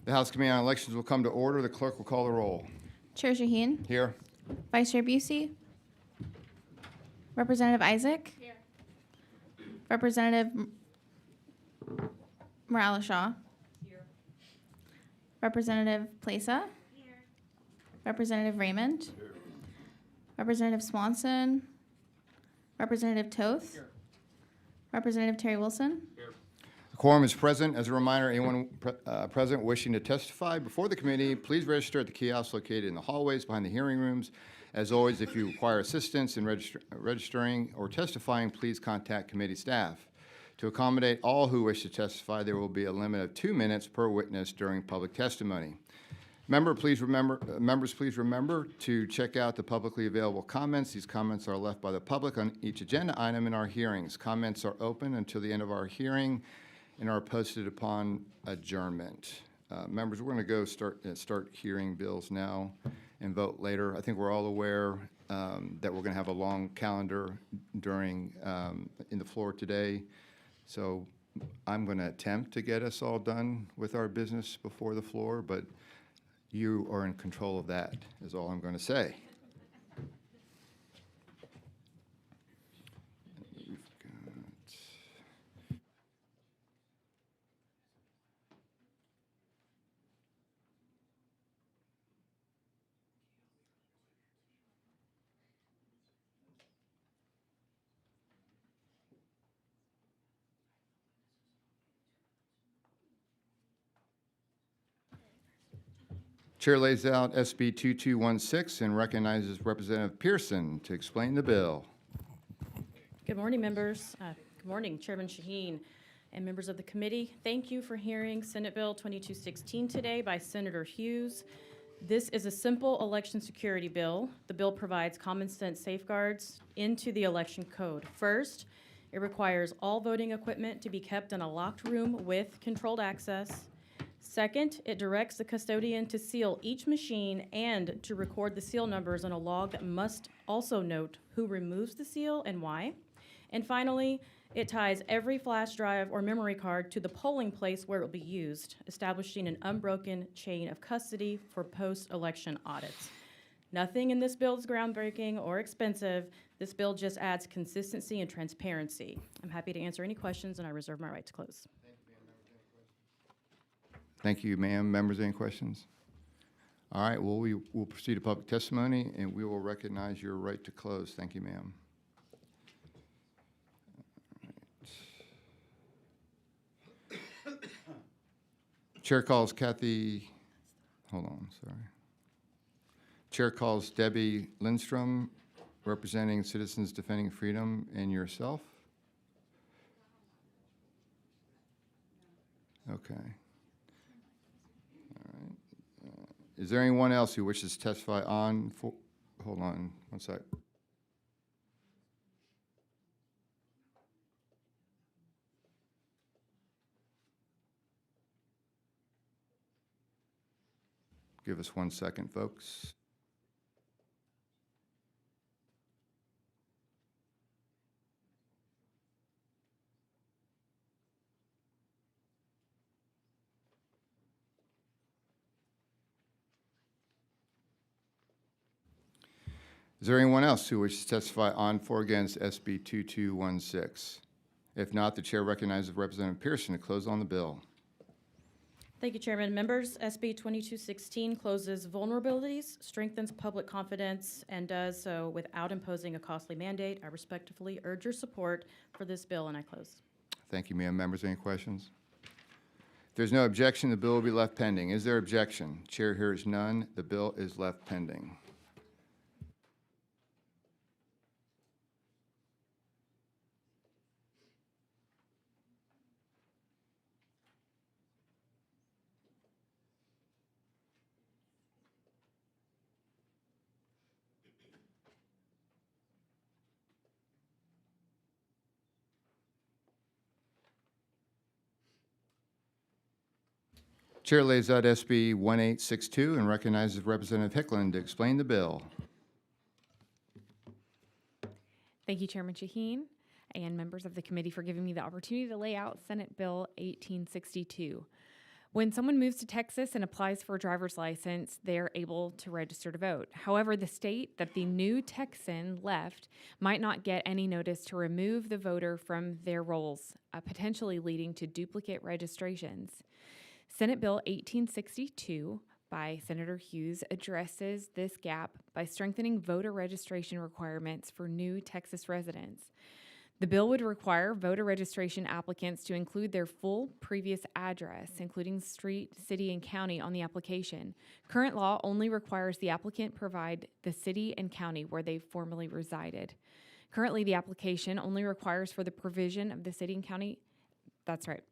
The House Committee on Elections will come to order. The clerk will call the roll. Chair Shaheen. Here. Vice Chair Busey. Representative Isaac. Here. Representative Morales-Shaw. Here. Representative Plesa. Here. Representative Raymond. Here. Representative Swanson. Representative Toth. Here. Representative Terry Wilson. Here. The quorum is present. As a reminder, anyone present wishing to testify before the committee, please register at the kiosk located in the hallways behind the hearing rooms. As always, if you require assistance in registering or testifying, please contact committee staff. To accommodate all who wish to testify, there will be a limit of 2 minutes per witness during public testimony. Members, please remember to check out the publicly available comments. These comments are left by the public on each agenda item in our hearings. Comments are open until the end of our hearing and are posted upon adjournment. Members, we're going to go start hearing bills now and vote later. I think we're all aware that we're going to have a long calendar during in the floor today. So I'm going to attempt to get us all done with our business before the floor, but you are in control of that, is all I'm going to say. Chair lays out SB 2216 and recognizes Representative Pearson to explain the bill. Good morning, members. Good morning, Chairman Shaheen and members of the committee. Thank you for hearing Senate Bill 2216 today by Senator Hughes. This is a simple election security bill. The bill provides common sense safeguards into the election code. First, it requires all voting equipment to be kept in a locked room with controlled access. Second, it directs the custodian to seal each machine and to record the seal numbers on a log that must also note who removes the seal and why. And finally, it ties every flash drive or memory card to the polling place where it will be used, establishing an unbroken chain of custody for post-election audits. Nothing in this bill is groundbreaking or expensive. This bill just adds consistency and transparency. I'm happy to answer any questions, and I reserve my right to close. Thank you, ma'am. Members, any questions? All right, well, we will proceed to public testimony, and we will recognize your right to close. Thank you, ma'am. Chair calls Kathy, hold on, sorry. Chair calls Debbie Lindstrom, representing Citizens Defending Freedom, and yourself. Okay. Is there anyone else who wishes to testify on, hold on one sec. Give us 1 second, folks. Is there anyone else who wishes to testify on for or against SB 2216? If not, the chair recognizes Representative Pearson to close on the bill. Thank you, Chairman. Members, SB 2216 closes vulnerabilities, strengthens public confidence, and does so without imposing a costly mandate. I respectfully urge your support for this bill, and I close. Thank you, ma'am. Members, any questions? If there's no objection, the bill will be left pending. Is there objection? Chair hears none. The bill is left pending. Chair lays out SB 1862 and recognizes Representative Hicklin to explain the bill. Thank you, Chairman Shaheen and members of the committee for giving me the opportunity to lay out Senate Bill 1862. When someone moves to Texas and applies for a driver's license, they are able to register to vote. However, the state that the new Texan left might not get any notice to remove the voter from their rolls, potentially leading to duplicate registrations. Senate Bill 1862 by Senator Hughes addresses this gap by strengthening voter registration requirements for new Texas residents. The bill would require voter registration applicants to include their full previous address, including street, city, and county, on the application. Current law only requires the applicant provide the city and county where they formerly resided. Currently, the application only requires for the provision of the city and county. That's right.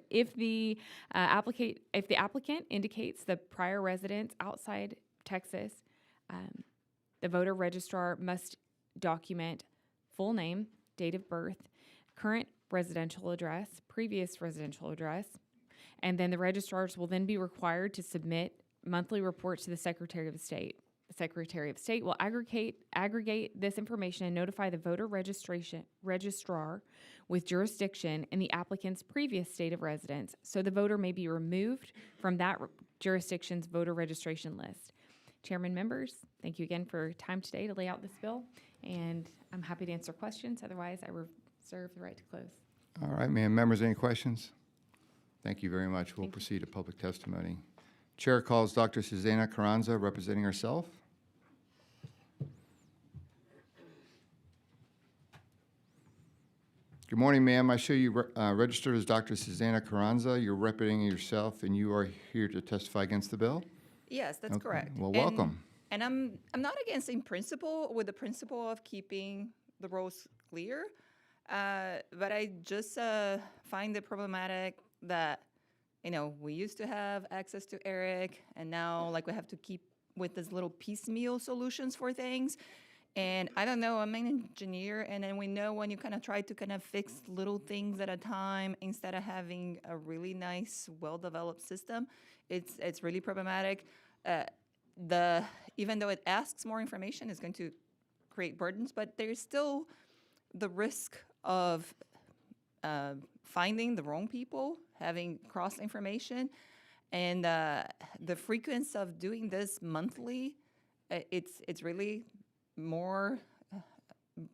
If the applicant indicates the prior residence outside Texas, the voter registrar must document full name, date of birth, current residential address, previous residential address, and then the registrars will then be required to submit monthly reports to the Secretary of State. The Secretary of State will aggregate this information and notify the voter registrar with jurisdiction in the applicant's previous state of residence, so the voter may be removed from that jurisdiction's voter registration list. Chairman, members, thank you again for your time today to lay out this bill, and I'm happy to answer questions. Otherwise, I reserve the right to close. All right, ma'am. Members, any questions? Thank you very much. We'll proceed to public testimony. Chair calls Dr. Susanna Carranza, representing herself. Good morning, ma'am. I show you registered as Dr. Susanna Carranza. You're representing yourself, and you are here to testify against the bill? Yes, that's Okay. correct. Well, welcome. And I'm not against in principle with the principle of keeping the roads clear, but I just find it problematic that we used to have access to Eric, and now we have to keep with this little piecemeal solutions for things. And I don't know, I'm an engineer, and then we know when you kind of try to fix little things at a time instead of having a really nice, well-developed system, it's really problematic. Even though it asks more information, it's going to create burdens, but there's still the risk of finding the wrong people, having cross information, and the frequency of doing this monthly, it's really more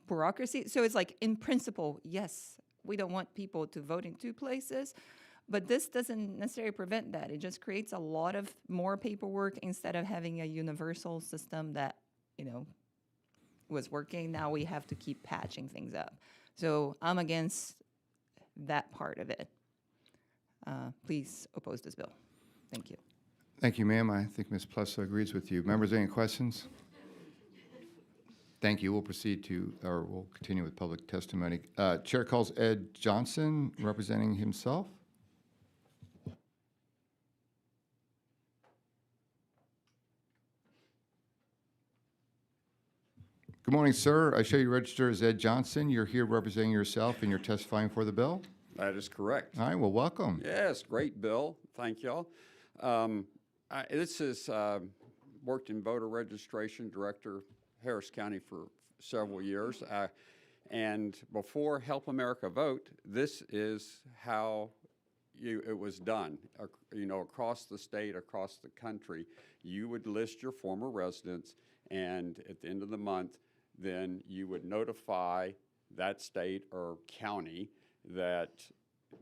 bureaucracy. So it's in principle, yes, we don't want people to vote in two places, but this doesn't necessarily prevent that. It just creates a lot of more paperwork instead of having a universal system that, was working. Now we have to keep patching things up. So I'm against that part of it. Please oppose this bill. Thank you. Thank you, ma'am. I think Ms. Plesso agrees with you. Members, any questions? Thank you. We'll continue with public testimony. Chair calls Ed Johnson, representing himself. Good morning, sir. I show you registered as Ed Johnson. You're here representing yourself, and you're testifying for the bill. That is correct. All right. Well, welcome. Yes, great bill. Thank y'all. This is worked in voter registration, Director Harris County for several years. And before Help America Vote, this is how it was done. Across the state, across the country, you would list your former residents, and at the end of the month, then you would notify that state or county that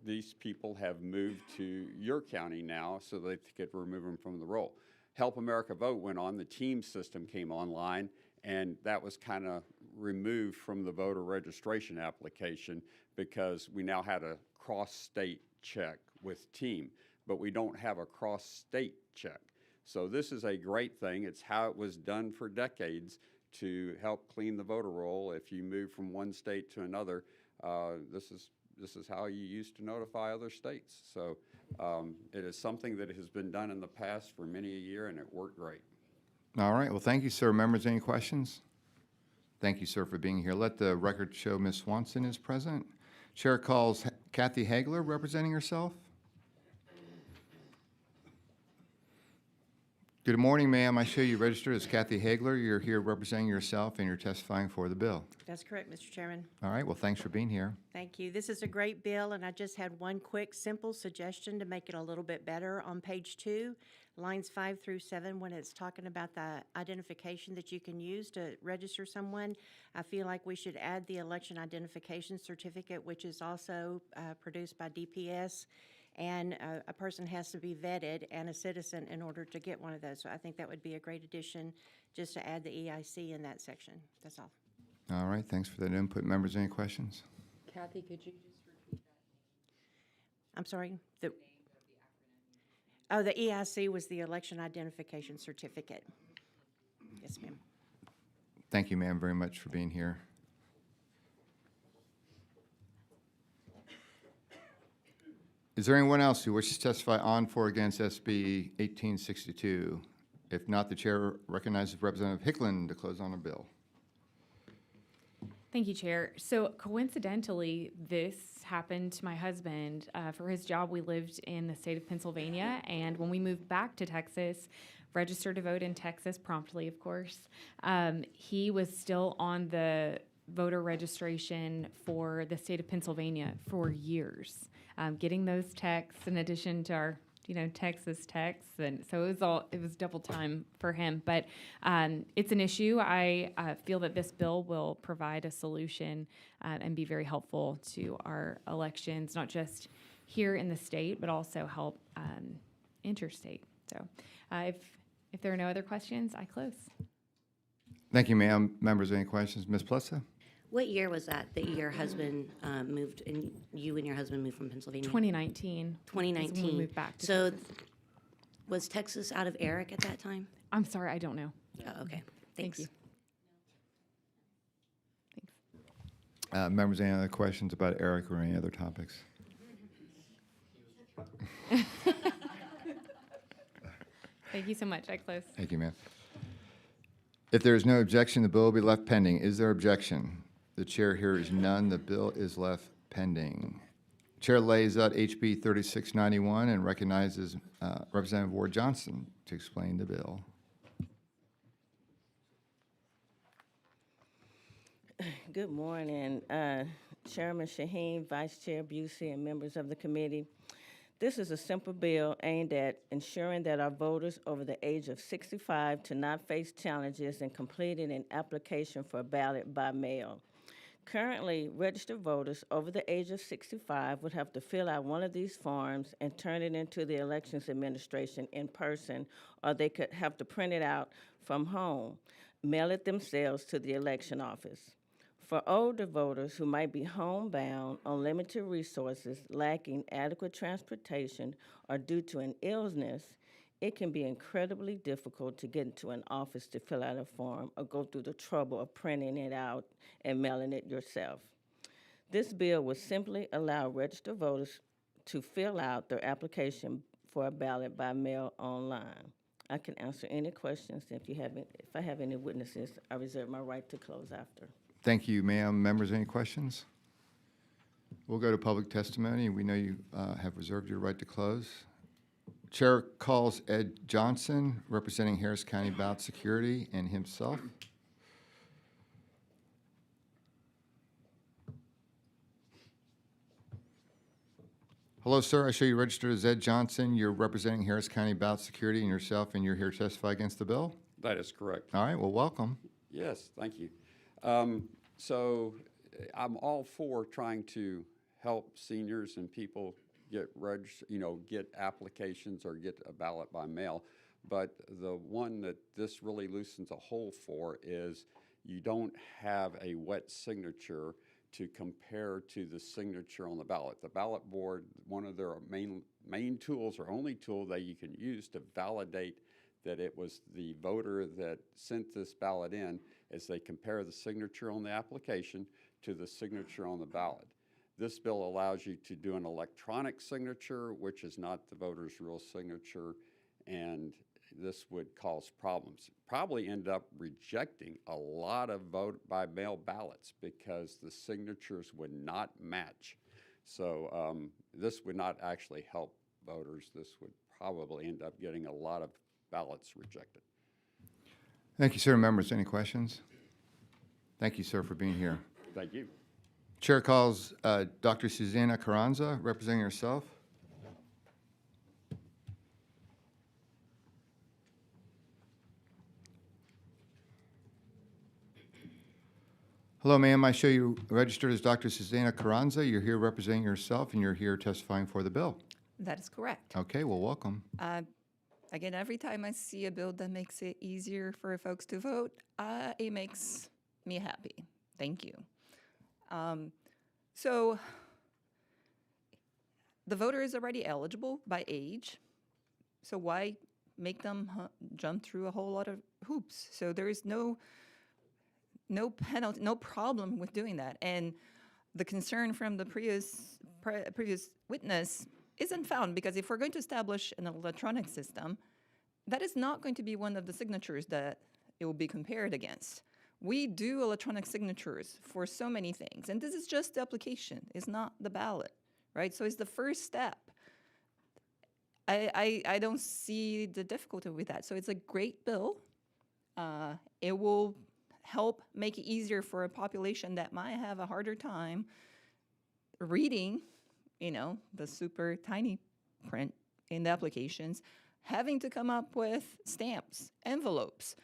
these people have moved to your county now so they could remove them from the roll. Help America Vote went on, the team system came online, and that was kind of removed from the voter registration application because we now had a cross-state check with team, but we don't have a cross-state check. So this is a great thing. It's how it was done for decades to help clean the voter roll. If you move from one state to another, this is how you used to notify other states. So it is something that has been done in the past for many a year, and it worked great. All right. Well, thank you, sir. Members, any questions? Thank you, sir, for being here. Let the record show Ms. Swanson is present. Chair calls Kathy Hagler, representing herself. Good morning, ma'am. I show you registered as Kathy Hagler. You're here representing yourself, and you're testifying for the bill. That's correct, Mr. Chairman. All right, well, thanks for being here. Thank you. This is a great bill, and I just had one quick, simple suggestion to make it a little bit better. On page 2, lines 5 through 7, when it's talking about the identification that you can use to register someone, I feel like we should add the election identification certificate, which is also produced by DPS. And a person has to be vetted and a citizen in order to get one of those. So I think that would be a great addition, just to add the EIC in that section. That's all. All right, thanks for that input. Members, any questions? Kathy, could you just repeat that? I'm sorry? The EIC was the election identification certificate. Yes, ma'am. Thank you, ma'am, very much for being here. Is there anyone else who wishes to testify on, for, or against SB 1862? If not, the chair recognizes Representative Hicklin to close on the bill. Thank you, Chair. So coincidentally, this happened to my husband. For his job, we lived in the state of Pennsylvania, and when we moved back to Texas, registered to vote in Texas promptly, of course, he was still on the voter registration for the state of Pennsylvania for years, getting those texts in addition to our Texas texts, and so it was double time for him. But it's an issue. I feel that this bill will provide a solution and be very helpful to our elections, not just here in the state, but also help interstate. So if there are no other questions, I close. Thank you, ma'am. Members, any questions? Ms. Plessa? What year was that your husband moved, and you and your husband moved from Pennsylvania? 2019. is when we 2019. moved back to So Texas. was Texas out of Eric at that time? I'm sorry, I don't know. Oh, okay. Thank Thanks. you. Thanks. Members, any other questions about Eric or any other topics? Thank you so much. I close. Thank you, ma'am. If there is no objection, the bill will be left pending. Is there objection? The chair hears none. The bill is left pending. Chair lays out HB 3691 and recognizes Representative Ward Johnson to explain the bill. Good morning, Chairman Shaheen, Vice Chair Busey, and members of the committee. This is a simple bill aimed at ensuring that our voters over the age of 65 do not face challenges in completing an application for a ballot by mail. Currently, registered voters over the age of 65 would have to fill out one of these forms and turn it into the Elections Administration in person, or they could have to print it out from home, mail it themselves to the election office. For older voters who might be homebound on limited resources, lacking adequate transportation, or due to an illness, it can be incredibly difficult to get into an office to fill out a form or go through the trouble of printing it out and mailing it yourself. This bill would simply allow registered voters to fill out their application for a ballot by mail online. I can answer any questions. If I have any witnesses, I reserve my right to close after. Thank you, ma'am. Members, any questions? We'll go to public testimony. We know you have reserved your right to close. Chair calls Ed Johnson, representing Harris County Ballot Security, and himself. Hello, sir. I show you registered as Ed Johnson. You're representing Harris County Ballot Security and yourself, and you're here to testify against the bill? That is correct. All right, well, welcome. Yes, thank you. So I'm all for trying to help seniors and people get get applications or get a ballot by mail. But the one that this really loosens a hole for is you don't have a wet signature to compare to the signature on the ballot. The ballot board, one of their main tools or only tool that you can use to validate that it was the voter that sent this ballot in, is they compare the signature on the application to the signature on the ballot. This bill allows you to do an electronic signature, which is not the voter's real signature, and this would cause problems. Probably end up rejecting a lot of vote by mail ballots because the signatures would not match. So this would not actually help voters. This would probably end up getting a lot of ballots rejected. Thank you, sir. Members, any questions? Thank you, sir, for being here. Thank you. Chair calls Dr. Susanna Carranza, representing herself. Hello, ma'am. I show you registered as Dr. Susanna Carranza. You're here representing yourself, and you're here testifying for the bill. That is correct. Okay, well, welcome. Again, every time I see a bill that makes it easier for folks to vote, it makes me happy. Thank you. So the voter is already eligible by age, so why make them jump through a whole lot of hoops? So there is no penalty, no problem with doing that. And the concern from the previous witness isn't found, because if we're going to establish an electronic system, that is not going to be one of the signatures that it will be compared against. We do electronic signatures for so many things, and this is just the application, it's not the ballot, right? So it's the first step. I don't see the difficulty with that. So it's a great bill. It will help make it easier for a population that might have a harder time reading, the super tiny print in the applications, having to come up with stamps, envelopes,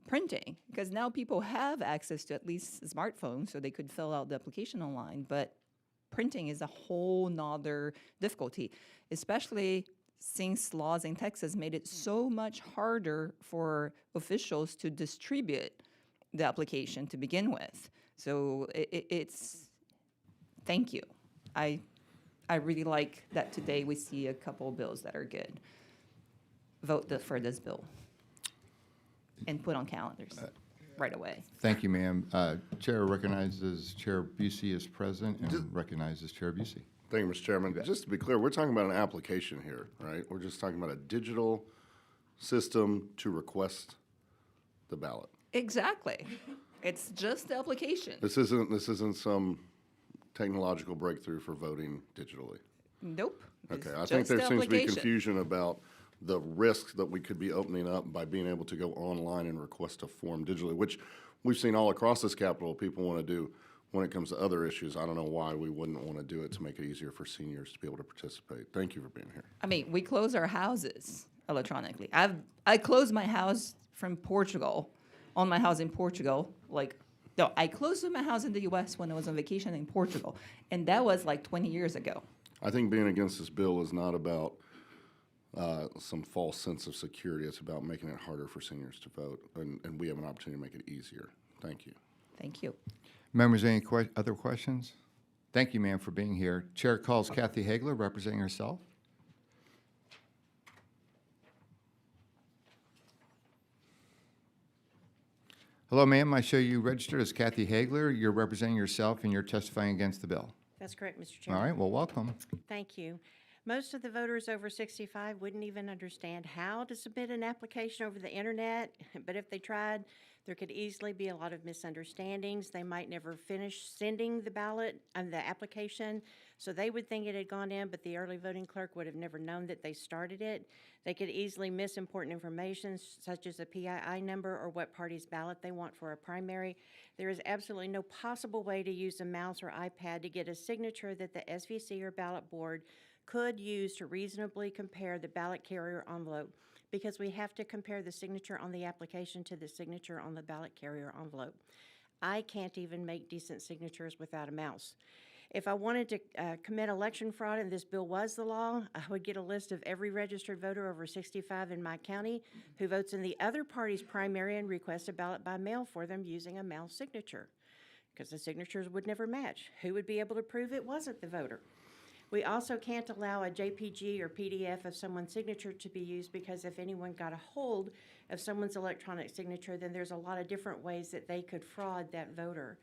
printing, because now people have access to at least smartphones, so they could fill out the application online, but printing is a whole nother difficulty, especially since laws in Texas made it so much harder for officials to distribute the application to begin with. So it's, thank you. I really like that today we see a couple of bills that are good. Vote for this bill and put on calendars right away. Thank you, ma'am. Chair recognizes Chair Busey is present and recognizes Chair Busey. Thank you, Mr. Chairman. Just to be clear, we're talking about an application here, right? We're just talking about a digital system to request the ballot. Exactly. It's just the application. This isn't some technological breakthrough for voting digitally. Nope. It's Okay, I think there just the seems to be application. confusion about the risks that we could be opening up by being able to go online and request a form digitally, which we've seen all across this Capitol people want to do when it comes to other issues. I don't know why we wouldn't want to do it to make it easier for seniors to be able to participate. Thank you for being here. I mean, we close our houses electronically. I closed my house from Portugal, on my house in Portugal. I closed my house in the U.S. when I was on vacation in Portugal, and that was like 20 years ago. I think being against this bill is not about some false sense of security. It's about making it harder for seniors to vote, and we have an opportunity to make it easier. Thank you. Thank you. Members, any other questions? Thank you, ma'am, for being here. Chair calls Kathy Hagler, representing herself. Hello, ma'am. I show you registered as Kathy Hagler. You're representing yourself, and you're testifying against the bill. That's correct, Mr. All Chairman. right, well, welcome. Thank you. Most of the voters over 65 wouldn't even understand how to submit an application over the internet, but if they tried, there could easily be a lot of misunderstandings. They might never finish sending the ballot and the application, so they would think it had gone in, but the early voting clerk would have never known that they started it. They could easily miss important information, such as a PII number or what party's ballot they want for a primary. There is absolutely no possible way to use a mouse or iPad to get a signature that the SVC or ballot board could use to reasonably compare the ballot carrier envelope, because we have to compare the signature on the application to the signature on the ballot carrier envelope. I can't even make decent signatures without a mouse. If I wanted to commit election fraud and this bill was the law, I would get a list of every registered voter over 65 in my county who votes in the other party's primary and request a ballot by mail for them using a mouse signature, because the signatures would never match. Who would be able to prove it wasn't the voter? We also can't allow a JPG or PDF of someone's signature to be used, because if anyone got a hold of someone's electronic signature, then there's a lot of different ways that they could fraud that voter.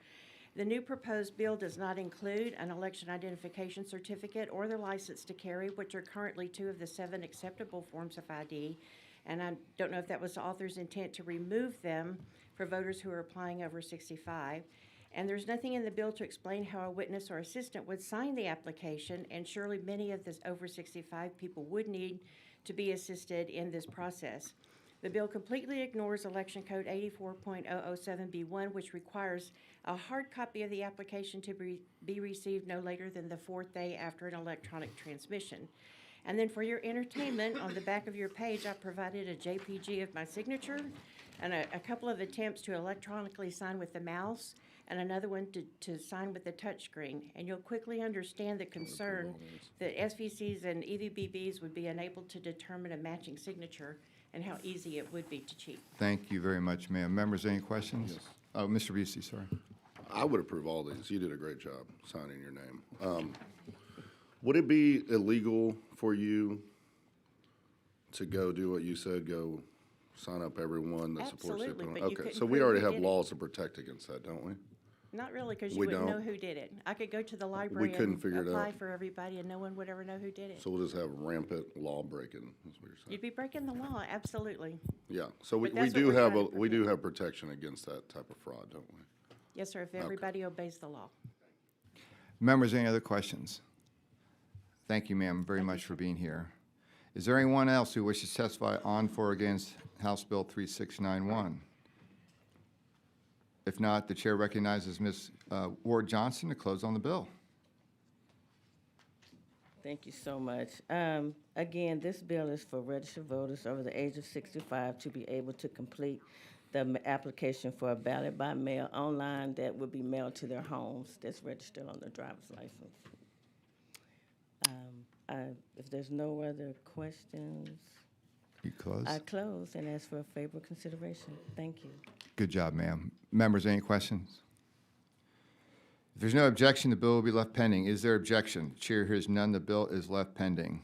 The new proposed bill does not include an election identification certificate or the license to carry, which are currently 2 of the 7 acceptable forms of ID. And I don't know if that was the author's intent to remove them for voters who are applying over 65. And there's nothing in the bill to explain how a witness or assistant would sign the application, and surely many of the over 65 people would need to be assisted in this process. The bill completely ignores Election Code 84.007B1, which requires a hard copy of the application to be received no later than the fourth day after an electronic transmission. And then for your entertainment, on the back of your page, I provided a JPG of my signature and a couple of attempts to electronically sign with the mouse and another one to sign with the touchscreen. And you'll quickly understand the concern that SVCs and EVBBs would be unable to determine a matching signature and how easy it would be to cheat. Thank you very much, ma'am. Members, any questions? Yes. Oh, Mr. Busey, sorry. I would approve all these. You did a great job signing your name. Would it be illegal for you to go do what you said, go sign up everyone that supports the Absolutely, opponent? but you Okay, couldn't so we prove already who have did it. laws to protect against that, don't we? Not really, because you We wouldn't know don't. who did it. I could go to the library couldn't and figure it apply out. for everybody, and no one would ever know who did it. So we'll just have rampant law breaking, is what you're saying? You'd be breaking the law, absolutely. Yeah, so we But that's what do we're have, trying to we do have protection against that type of fraud, don't we? Yes, sir, if everybody obeys the law. Members, any other questions? Thank you, ma'am, very much for being here. Is there anyone else who wishes to testify on, for, or against House Bill 3691? If not, the chair recognizes Ms. Ward Johnson to close on the bill. Thank you so much. Again, this bill is for registered voters over the age of 65 to be able to complete the application for a ballot by mail online that will be mailed to their homes that's registered on their driver's license. If there's no other questions, You close. I close and ask for a favorable consideration. Thank you. Good job, ma'am. Members, any questions? If there's no objection, the bill will be left pending. Is there objection? Chair hears none. The bill is left pending.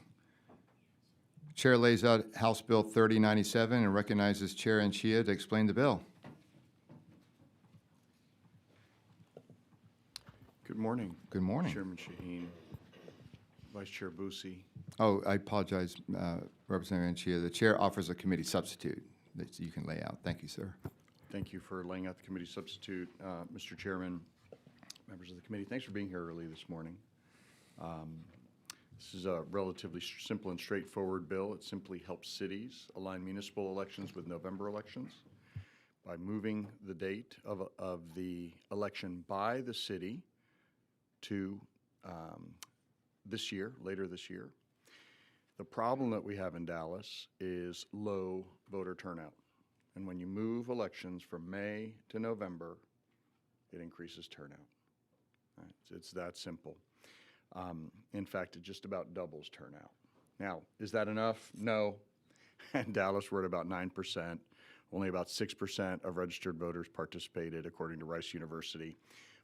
Chair lays out House Bill 3097 and recognizes Chair Anchia to explain the bill. Good morning. Good morning. Chairman Shaheen, Vice Chair Busey. Oh, I apologize, Representative Anchia. The chair offers a committee substitute that you can lay out. Thank you, sir. Thank you for laying out the committee substitute. Mr. Chairman, members of the committee, thanks for being here early this morning. This is a relatively simple and straightforward bill. It simply helps cities align municipal elections with November elections by moving the date of the election by the city to this year, later this year. The problem that we have in Dallas is low voter turnout. And when you move elections from May to November, it increases turnout. Right? It's that simple. In fact, it just about doubles turnout. Now, is that enough? No. In Dallas, we're at about 9%. Only about 6% of registered voters participated, according to Rice University.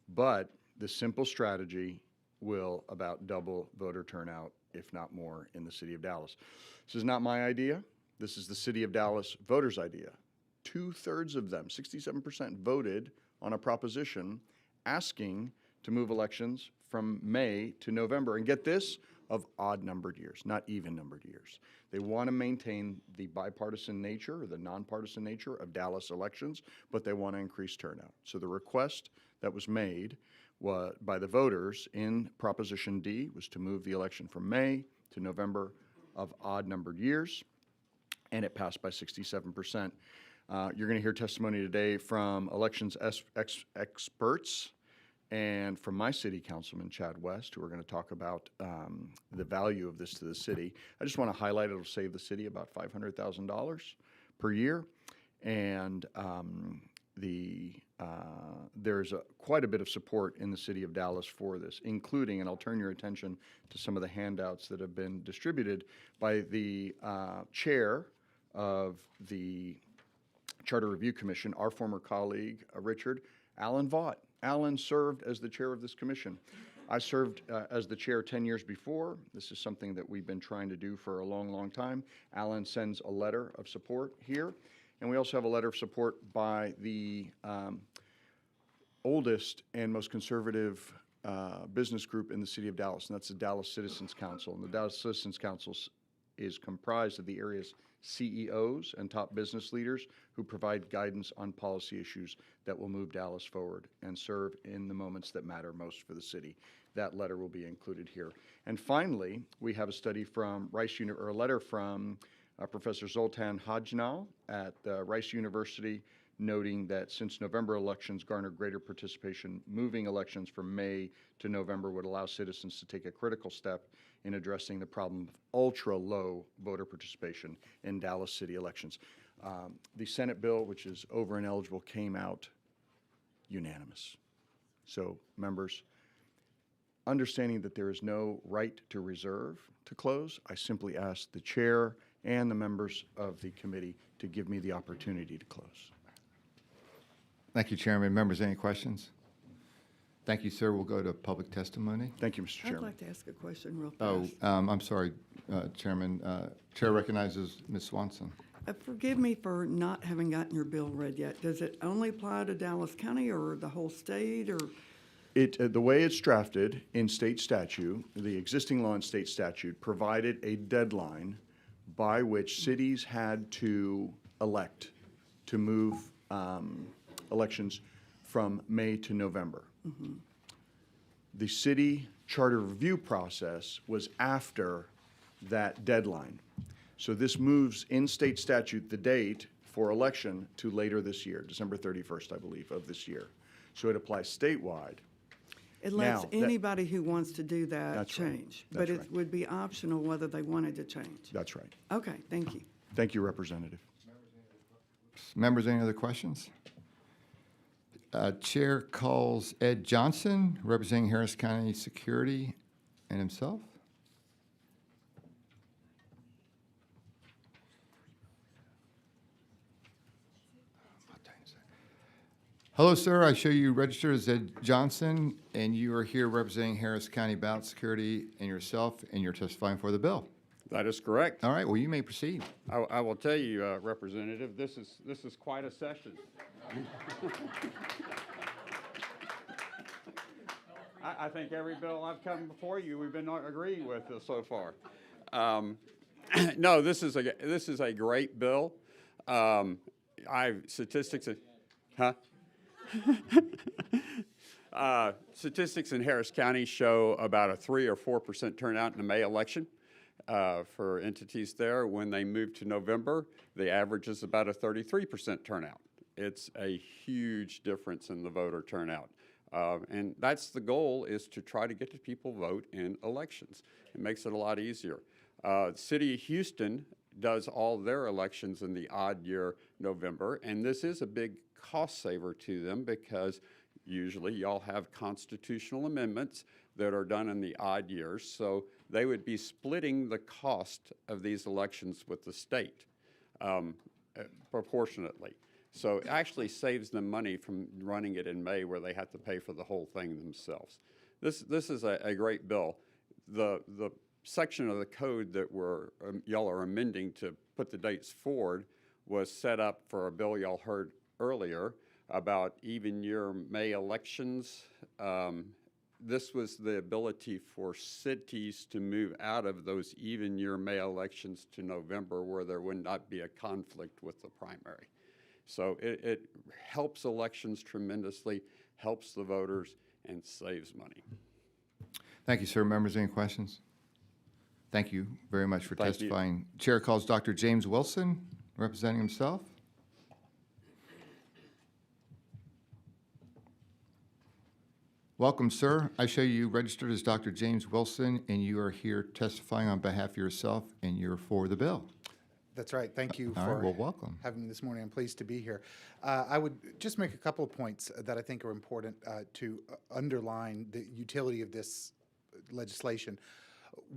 But the simple strategy will about double voter turnout, if not more, in the city of Dallas. This is not my idea. This is the city of Dallas voters' idea. 2/3 of them, 67%, voted on a proposition asking to move elections from May to November. And get this, of odd-numbered years, not even-numbered years. They want to maintain the bipartisan nature or the nonpartisan nature of Dallas elections, but they want to increase turnout. So the request that was made by the voters in Proposition D was to move the election from May to November of odd-numbered years, and it passed by 67%. You're going to hear testimony today from elections experts and from my city councilman, Chad West, who are going to talk about the value of this to the city. I just want to highlight it'll save the city about $500,000 per year, and there's quite a bit of support in the city of Dallas for this, including, and I'll turn your attention to some of the handouts that have been distributed by the chair of the Charter Review Commission, our former colleague, Richard, Alan Vaught. Alan served as the chair of this commission. I served as the chair 10 years before. This is something that we've been trying to do for a long, long time. Alan sends a letter of support here. And we also have a letter of support by the oldest and most conservative business group in the city of Dallas, and that's the Dallas Citizens Council. And the Dallas Citizens Council is comprised of the area's CEOs and top business leaders who provide guidance on policy issues that will move Dallas forward and serve in the moments that matter most for the city. That letter will be included here. And finally, we have a study from a letter from Professor Zoltan Hajnal at Rice University, noting that since November elections garnered greater participation, moving elections from May to November would allow citizens to take a critical step in addressing the problem of ultra-low voter participation in Dallas city elections. The Senate bill, which is over and eligible, came out unanimous. So, members, understanding that there is no right to reserve to close, I simply ask the chair and the members of the committee to give me the opportunity to close. Thank you, Chairman. Members, any questions? Thank you, sir. We'll go to public testimony. Thank you, Mr. I'd Chairman. like to ask a question real Oh, fast. I'm sorry, Chairman. Chair recognizes Ms. Swanson. Forgive me for not having gotten your bill read yet. Does it only apply to Dallas County or the whole state, or? The way it's drafted in state statute, the existing law in state statute provided a deadline by which cities had to elect to move elections from May to November. The city charter review process was after that deadline. So this moves in state statute the date for election to later this year, December 31st, I believe, of this year. So it applies statewide. It lets Now, that- anybody who wants to do that That's right. change. That's But it right. would be optional whether they wanted to change. That's right. Okay, thank you. Thank you, Representative. Members, any other questions? Chair calls Ed Johnson, representing Harris County Security, and himself. Hello, sir. I show you registered as Ed Johnson, and you are here representing Harris County Ballot Security and yourself, and you're testifying for the bill. That is correct. All right, well, you may proceed. I will tell you, Representative, this is quite a session. I think every bill I've come before you, we've been agreeing with so far. No, this is a great bill. Statistics, huh? Statistics in Harris County show about a 3 or 4% turnout in the May election for entities there. When they move to November, the average is about a 33% turnout. It's a huge difference in the voter turnout. And that's the goal, is to try to get the people vote in elections. It makes it a lot easier. City of Houston does all their elections in the odd year November, and this is a big cost saver to them because usually y'all have constitutional amendments that are done in the odd years, so they would be splitting the cost of these elections with the state proportionately. So it actually saves them money from running it in May where they have to pay for the whole thing themselves. This is a great bill. The section of the code that y'all are amending to put the dates forward was set up for a bill y'all heard earlier about even year May elections. This was the ability for cities to move out of those even year May elections to November where there would not be a conflict with the primary. So it helps elections tremendously, helps the voters, and saves money. Thank you, sir. Members, any questions? Thank you very much for Thank you. testifying. Chair calls Dr. James Wilson, representing himself. Welcome, sir. I show you registered as Dr. James Wilson, and you are here testifying on behalf of yourself, and you're for the bill. That's right. Thank you All right, for well, welcome. having me this morning. I'm pleased to be here. I would just make a couple of points that I think are important to underline the utility of this legislation.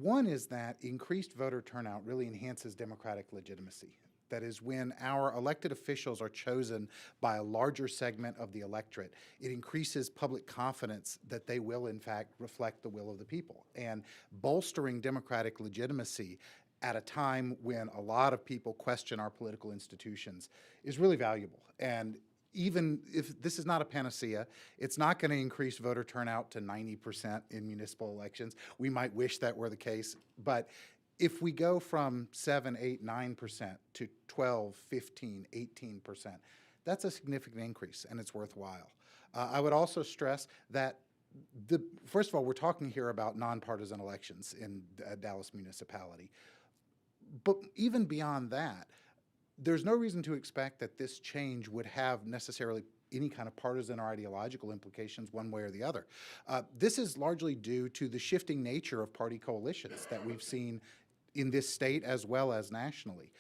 One is that increased voter turnout really enhances democratic legitimacy. That is, when our elected officials are chosen by a larger segment of the electorate, it increases public confidence that they will, in fact, reflect the will of the people. And bolstering democratic legitimacy at a time when a lot of people question our political institutions is really valuable. And even if this is not a panacea, it's not going to increase voter turnout to 90% in municipal elections. We might wish that were the case, but if we go from 7, 8, 9% to 12, 15, 18%, that's a significant increase, and it's worthwhile. I would also stress that first of all, we're talking here about nonpartisan elections in Dallas municipality. But even beyond that, there's no reason to expect that this change would have necessarily any kind of partisan or ideological implications one way or the other. This is largely due to the shifting nature of party coalitions that we've seen in this state as well as nationally.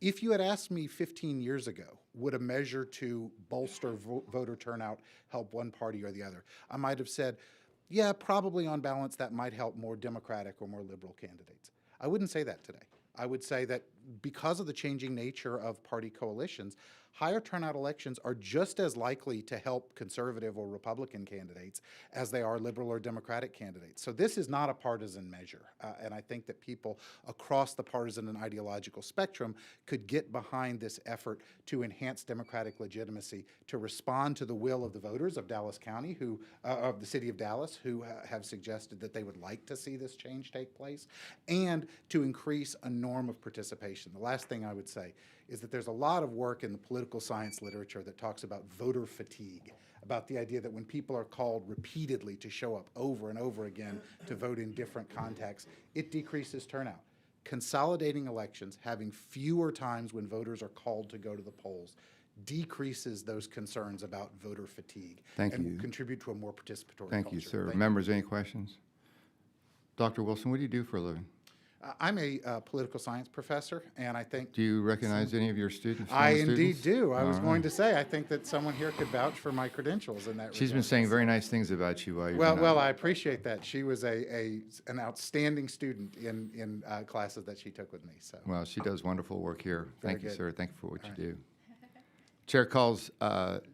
If you had asked me 15 years ago, would a measure to bolster voter turnout help one party or the other, I might have said, yeah, probably on balance that might help more Democratic or more liberal candidates. I wouldn't say that today. I would say that because of the changing nature of party coalitions, higher turnout elections are just as likely to help conservative or Republican candidates as they are liberal or Democratic candidates. So this is not a partisan measure. And I think that people across the partisan and ideological spectrum could get behind this effort to enhance Democratic legitimacy, to respond to the will of the voters of Dallas County, of the city of Dallas, who have suggested that they would like to see this change take place, and to increase a norm of participation. The last thing I would say is that there's a lot of work in the political science literature that talks about voter fatigue, about the idea that when people are called repeatedly to show up over and over again to vote in different contexts, it decreases turnout. Consolidating elections, having fewer times when voters are called to go to the polls, decreases those concerns about voter fatigue. Thank and you. will contribute to a more participatory Thank culture. you, sir. Thank Members, any questions? Dr. Wilson, what do you do for a living? I'm a political science professor, and I think Do you recognize any of your students? I former indeed students? do. I was All going right. to say, I think that someone here could vouch for my credentials in that She's been regard. saying very nice things about you while you've Well, been well, on. I appreciate that. She was an outstanding student in classes that she took with me. So, Well, she does wonderful work here. Very Thank you, good. sir. Thank you for what you All do. Chair calls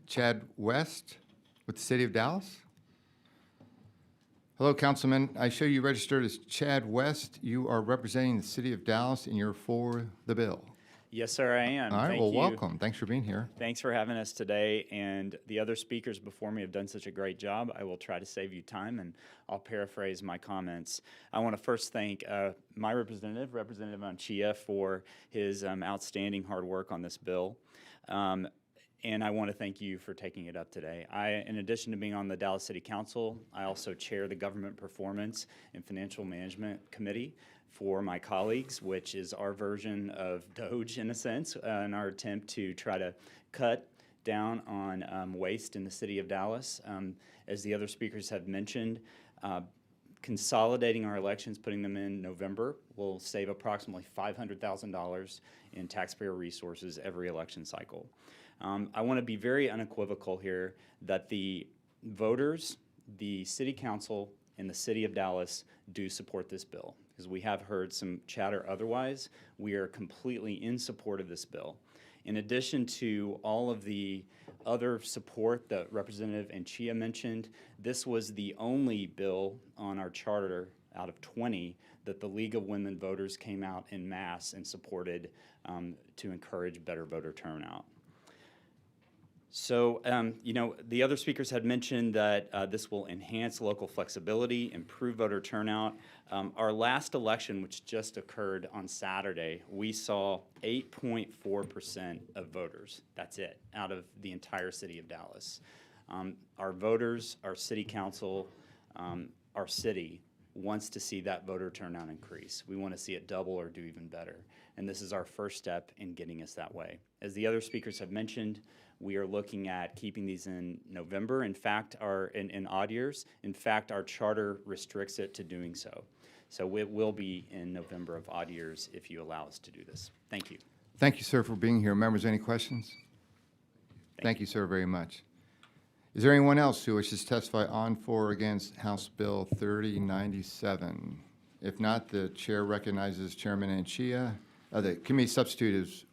Chad West with the City of Dallas. Hello, Councilman. I show you registered as Chad West. You are representing the City of Dallas, and you're for the bill. Yes, sir, I am. All right, Thank well, you. welcome. Thanks for being here. Thanks for having us today, and the other speakers before me have done such a great job. I will try to save you time, and I'll paraphrase my comments. I want to first thank my representative, Representative Anchia, for his outstanding hard work on this bill. And I want to thank you for taking it up today. In addition to being on the Dallas City Council, I also chair the Government Performance and Financial Management Committee for my colleagues, which is our version of DOGE in a sense, in our attempt to try to cut down on waste in the city of Dallas. As the other speakers have mentioned, consolidating our elections, putting them in November, will save approximately $500,000 in taxpayer resources every election cycle. I want to be very unequivocal here that the voters, the City Council, and the City of Dallas do support this bill. Because we have heard some chatter otherwise, we are completely in support of this bill. In addition to all of the other support that Representative Anchia mentioned, this was the only bill on our charter out of 20 that the League of Women Voters came out en masse and supported to encourage better voter turnout. So, you know, the other speakers had mentioned that this will enhance local flexibility, improve voter turnout. Our last election, which just occurred on Saturday, we saw 8.4% of voters. That's it, out of the entire city of Dallas. Our voters, our city council, our city wants to see that voter turnout increase. We want to see it double or do even better. And this is our first step in getting us that way. As the other speakers have mentioned, we are looking at keeping these in November. In fact, in odd years. In fact, our charter restricts it to doing so. So it will be in November of odd years if you allow us to do this. Thank you. Thank you, sir, for being here. Members, any questions? Thank you, sir, very much. Is there anyone else who wishes to testify on, for, or against House Bill 3097? If not, the chair recognizes Chairman Anchia. The committee substitute is,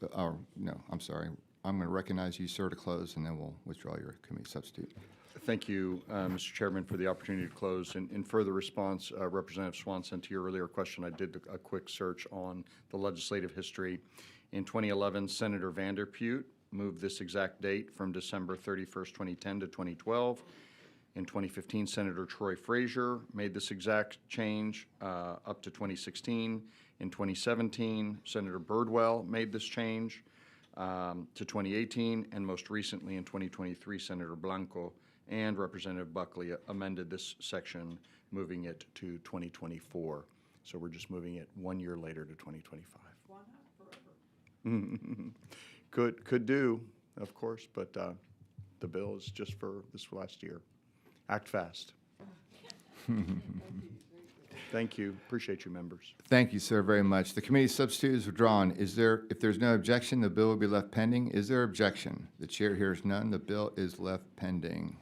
no, I'm sorry. I'm going to recognize you, sir, to close, and then we'll withdraw your committee substitute. Thank you, Mr. Chairman, for the opportunity to close. In further response, Representative Swanson, to your earlier question, I did a quick search on the legislative history. In 2011, Senator Vanderpute moved this exact date from December 31st, 2010 to 2012. In 2015, Senator Troy Frazier made this exact change up to 2016. In 2017, Senator Birdwell made this change to 2018, and most recently in 2023, Senator Blanco and Representative Buckley amended this section, moving it to 2024. So we're just moving it 1 year later to 2025. Why not forever? Could do, of course, but the bill is just for this last year. Act fast. Thank you. Appreciate you, members. Thank you, sir, very much. The committee substitute is withdrawn. If there's no objection, the bill will be left pending. Is there objection? The chair hears none. The bill is left pending.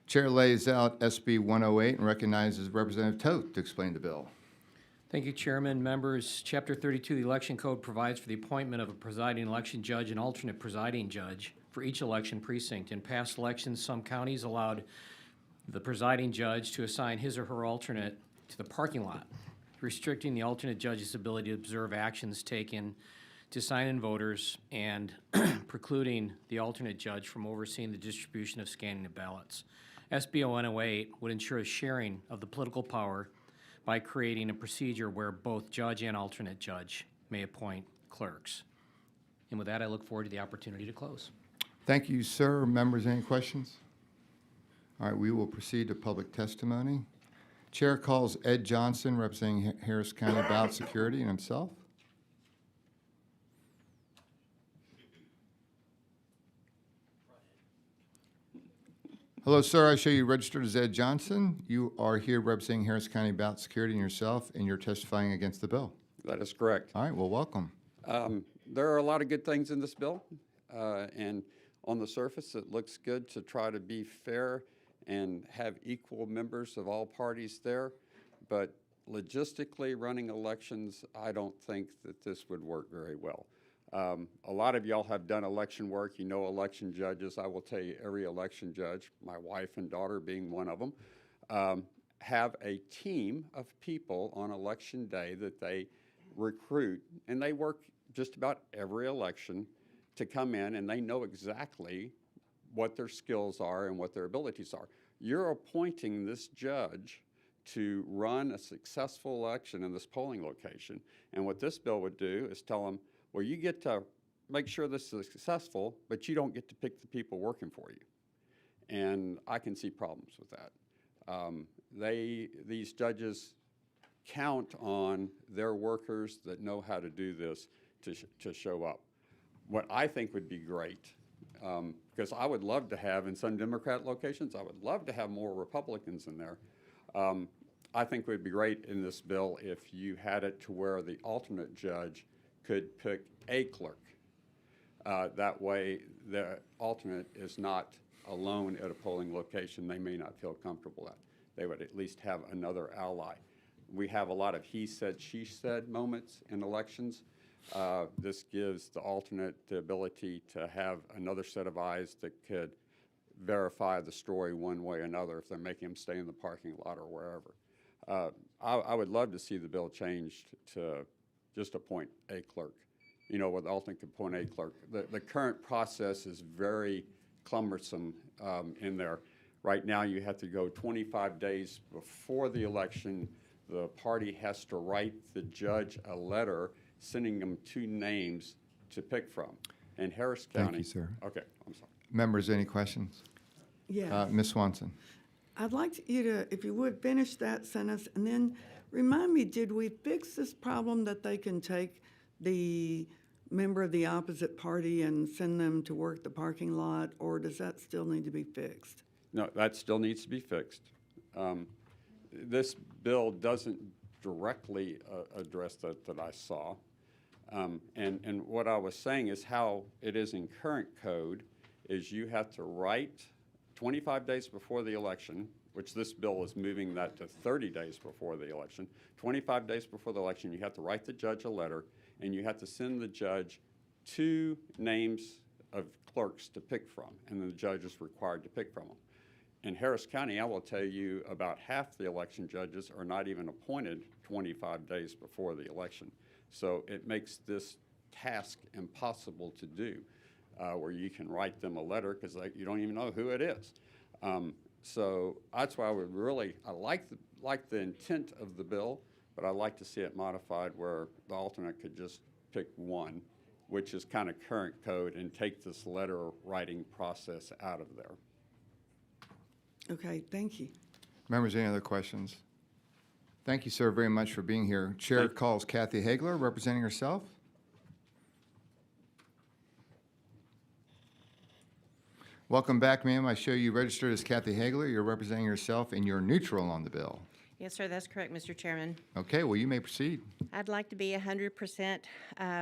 Chair lays out SB 108 and recognizes Representative Toth to explain the bill. Thank you, Chairman. Members, Chapter 32 of the Election Code provides for the appointment of a presiding election judge and alternate presiding judge for each election precinct. In past elections, some counties allowed the presiding judge to assign his or her alternate to the parking lot, restricting the alternate judge's ability to observe actions taken to sign in voters and precluding the alternate judge from overseeing the distribution of scanning of ballots. SB 108 would ensure a sharing of the political power by creating a procedure where both judge and alternate judge may appoint clerks. And with that, I look forward to the opportunity to close. Thank you, sir. Members, any questions? All right, we will proceed to public testimony. Chair calls Ed Johnson, representing Harris County Ballot Security, and himself. Hello, sir. I show you registered as Ed Johnson. You are here representing Harris County Ballot Security and yourself, and you're testifying against the bill. That is correct. All right, well, welcome. There are a lot of good things in this bill, and on the surface, it looks good to try to be fair and have equal members of all parties there. But logistically, running elections, I don't think that this would work very well. A lot of y'all have done election work. You know election judges. I will tell you, every election judge, my wife and daughter being one of them, have a team of people on election day that they recruit, and they work just about every election to come in, and they know exactly what their skills are and what their abilities are. You're appointing this judge to run a successful election in this polling location, and what this bill would do is tell them, well, you get to make sure this is successful, but you don't get to pick the people working for you. And I can see problems with that. These judges count on their workers that know how to do this to show up. What I think would be great, because I would love to have, in some Democrat locations, I would love to have more Republicans in there. I think it would be great in this bill if you had it to where the alternate judge could pick a clerk. That way, the alternate is not alone at a polling location they may not feel comfortable at. They would at least have another ally. We have a lot of he said, she said moments in elections. This gives the alternate the ability to have another set of eyes that could verify the story one way or another if they're making them stay in the parking lot or wherever. I would love to see the bill changed to just appoint a clerk. You know, where the alternate could appoint a clerk. The current process is very cumbersome in there. Right now, you have to go 25 days before the election. The party has to write the judge a letter sending them 2 names to pick from. In Harris County. Thank you, sir. Okay, I'm sorry. Members, any questions? Yeah. Ms. Swanson. I'd like you to, if you would, finish that sentence and then remind me, did we fix this problem that they can take the member of the opposite party and send them to work the parking lot, or does that still need to be fixed? No, that still needs to be fixed. This bill doesn't directly address that I saw. And what I was saying is how it is in current code is you have to write 25 days before the election, which this bill is moving that to 30 days before the election. 25 days before the election, you have to write the judge a letter, and you have to send the judge 2 names of clerks to pick from, and then the judge is required to pick from them. In Harris County, I will tell you about half the election judges are not even appointed 25 days before the election. So it makes this task impossible to do, where you can write them a letter because you don't even know who it is. So that's why I like the intent of the bill, but I'd like to see it modified where the alternate could just pick 1, which is kind of current code, and take this letter writing process out of there. Okay, thank you. Members, any other questions? Thank you, sir, very much for being here. Chair calls Kathy Hagler, representing herself. Welcome back, ma'am. I show you registered as Kathy Hagler. You're representing yourself, and you're neutral on the bill. Yes, sir, that's correct, Mr. Chairman. Okay, well, you may proceed. I'd like to be 100%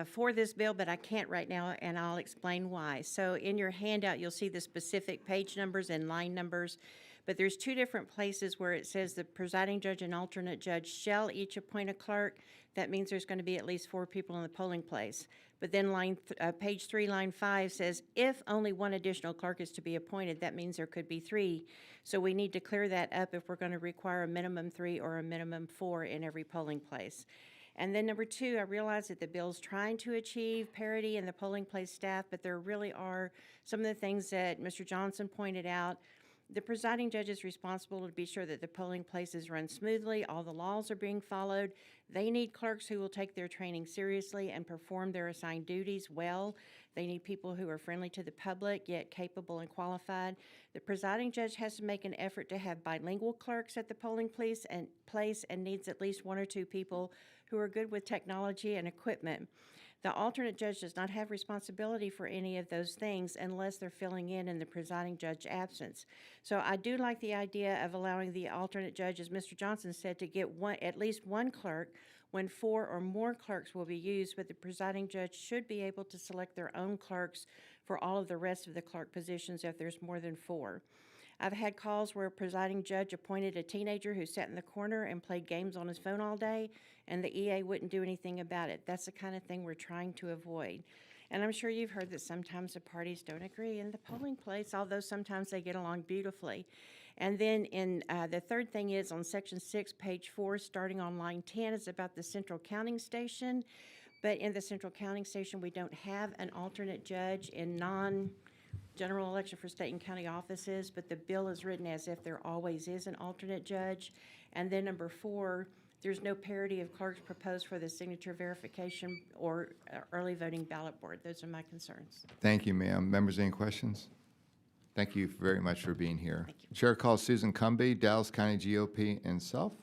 for this bill, but I can't right now, and I'll explain why. So in your handout, you'll see the specific page numbers and line numbers, but there's two different places where it says the presiding judge and alternate judge shall each appoint a clerk. That means there's going to be at least 4 people in the polling place. But then page 3, line 5 says if only 1 additional clerk is to be appointed, that means there could be 3. So we need to clear that up if we're going to require a minimum 3 or a minimum 4 in every polling place. And then number 2, I realize that the bill's trying to achieve parity in the polling place staff, but there really are some of the things that Mr. Johnson pointed out. The presiding judge is responsible to be sure that the polling places run smoothly, all the laws are being followed. They need clerks who will take their training seriously and perform their assigned duties well. They need people who are friendly to the public, yet capable and qualified. The presiding judge has to make an effort to have bilingual clerks at the polling place and needs at least 1 or 2 people who are good with technology and equipment. The alternate judge does not have responsibility for any of those things unless they're filling in the presiding judge's absence. So I do like the idea of allowing the alternate judge, as Mr. Johnson said, to get at least 1 clerk when 4 or more clerks will be used, but the presiding judge should be able to select their own clerks for all of the rest of the clerk positions if there's more than 4. I've had calls where a presiding judge appointed a teenager who sat in the corner and played games on his phone all day, and the EA wouldn't do anything about it. That's the kind of thing we're trying to avoid. And I'm sure you've heard that sometimes the parties don't agree in the polling place, although sometimes they get along beautifully. And then the third thing is on section 6, page 4, starting on line 10, is about the central counting station. But in the central counting station, we don't have an alternate judge in general election for state and county offices, but the bill is written as if there always is an alternate judge. And then number 4, there's no parity of clerks proposed for the signature verification or early voting ballot board. Those are my concerns. Thank you, ma'am. Members, any questions? Thank you very much for being here. Chair calls Susan Cumby, Dallas County GOP and self.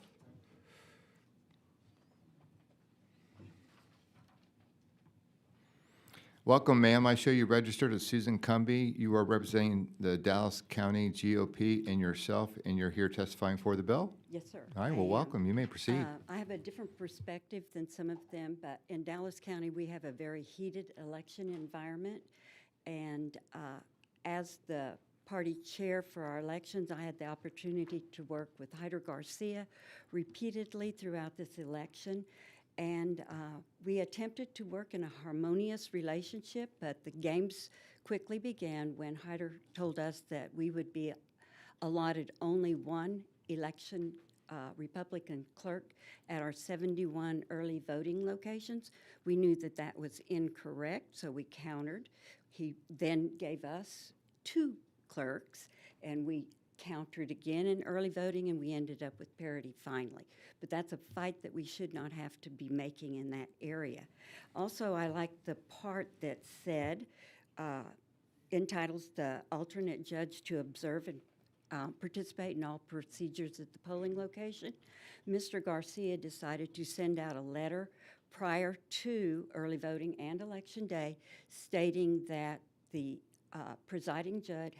Welcome, ma'am. I show you registered as Susan Cumby. You are representing the Dallas County GOP and yourself, and you're here testifying for the bill? Yes, sir. All right, well, welcome. You may proceed. I have a different perspective than some of them, but in Dallas County, we have a very heated election environment. And as the party chair for our elections, I had the opportunity to work with Hyder Garcia repeatedly throughout this election. And we attempted to work in a harmonious relationship, but the games quickly began when Hyder told us that we would be allotted only 1 election Republican clerk at our 71 early voting locations. We knew that that was incorrect, so we countered. He then gave us 2 clerks, and we countered again in early voting, and we ended up with parity finally. But that's a fight that we should not have to be making in that area. Also, I like the part that said, entitles the alternate judge to observe and participate in all procedures at the polling location. Mr. Garcia decided to send out a letter prior to early voting and election day stating that the presiding judge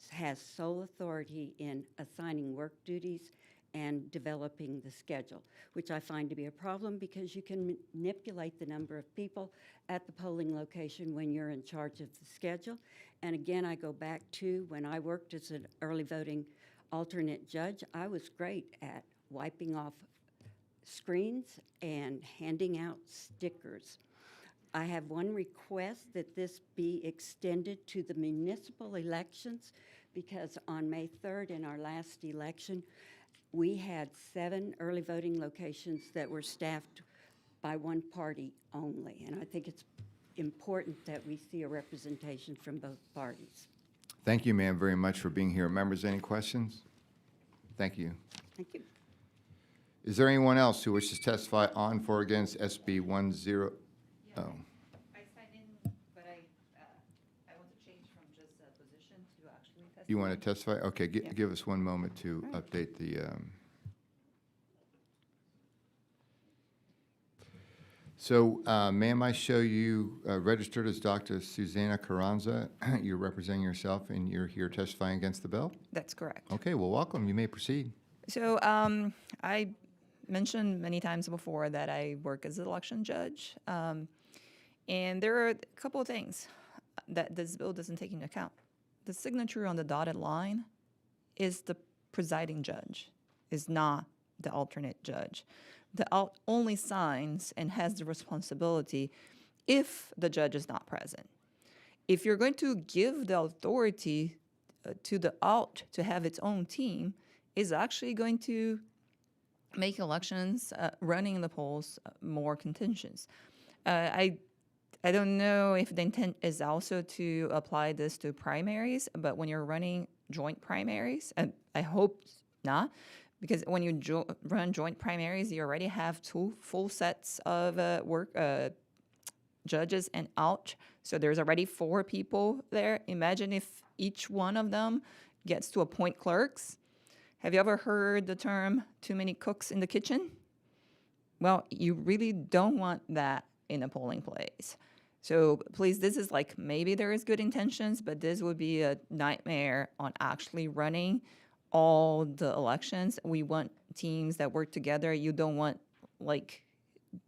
has sole authority in assigning work duties and developing the schedule, which I find to be a problem because you can manipulate the number of people at the polling location when you're in charge of the schedule. And again, I go back to when I worked as an early voting alternate judge, I was great at wiping off screens and handing out stickers. I have one request that this be extended to the municipal elections because on May 3rd in our last election, we had 7 early voting locations that were staffed by one party only. And I think it's important that we see a representation from both parties. Thank you, ma'am, very much for being here. Members, any questions? Thank you. Thank you. Is there anyone else who wishes to testify on, for, or against SB 10? I signed in, but I want to change from just a position to actually testify. You want to testify? Okay, Yeah. give us one moment to update the, So, ma'am, I show you registered as Dr. Susanna Carranza. You're representing yourself, and you're here testifying against the bill? That's correct. Okay, well, welcome. You may proceed. So I mentioned many times before that I work as an election judge. And there are a couple of things that this bill doesn't take into account. The signature on the dotted line is the presiding judge, is not the alternate judge. The only signs and has the responsibility if the judge is not present. If you're going to give the authority to the alt to have its own team, is actually going to make elections, running in the polls, more contentious. I don't know if the intent is also to apply this to primaries, but when you're running joint primaries, and I hope not, because when you run joint primaries, you already have two full sets of judges and alt, so there's already 4 people there. Imagine if each one of them gets to appoint clerks. Have you ever heard the term too many cooks in the kitchen? Well, you really don't want that in a polling place. So please, this is like, maybe there is good intentions, but this would be a nightmare on actually running all the elections. We want teams that work together. You don't want like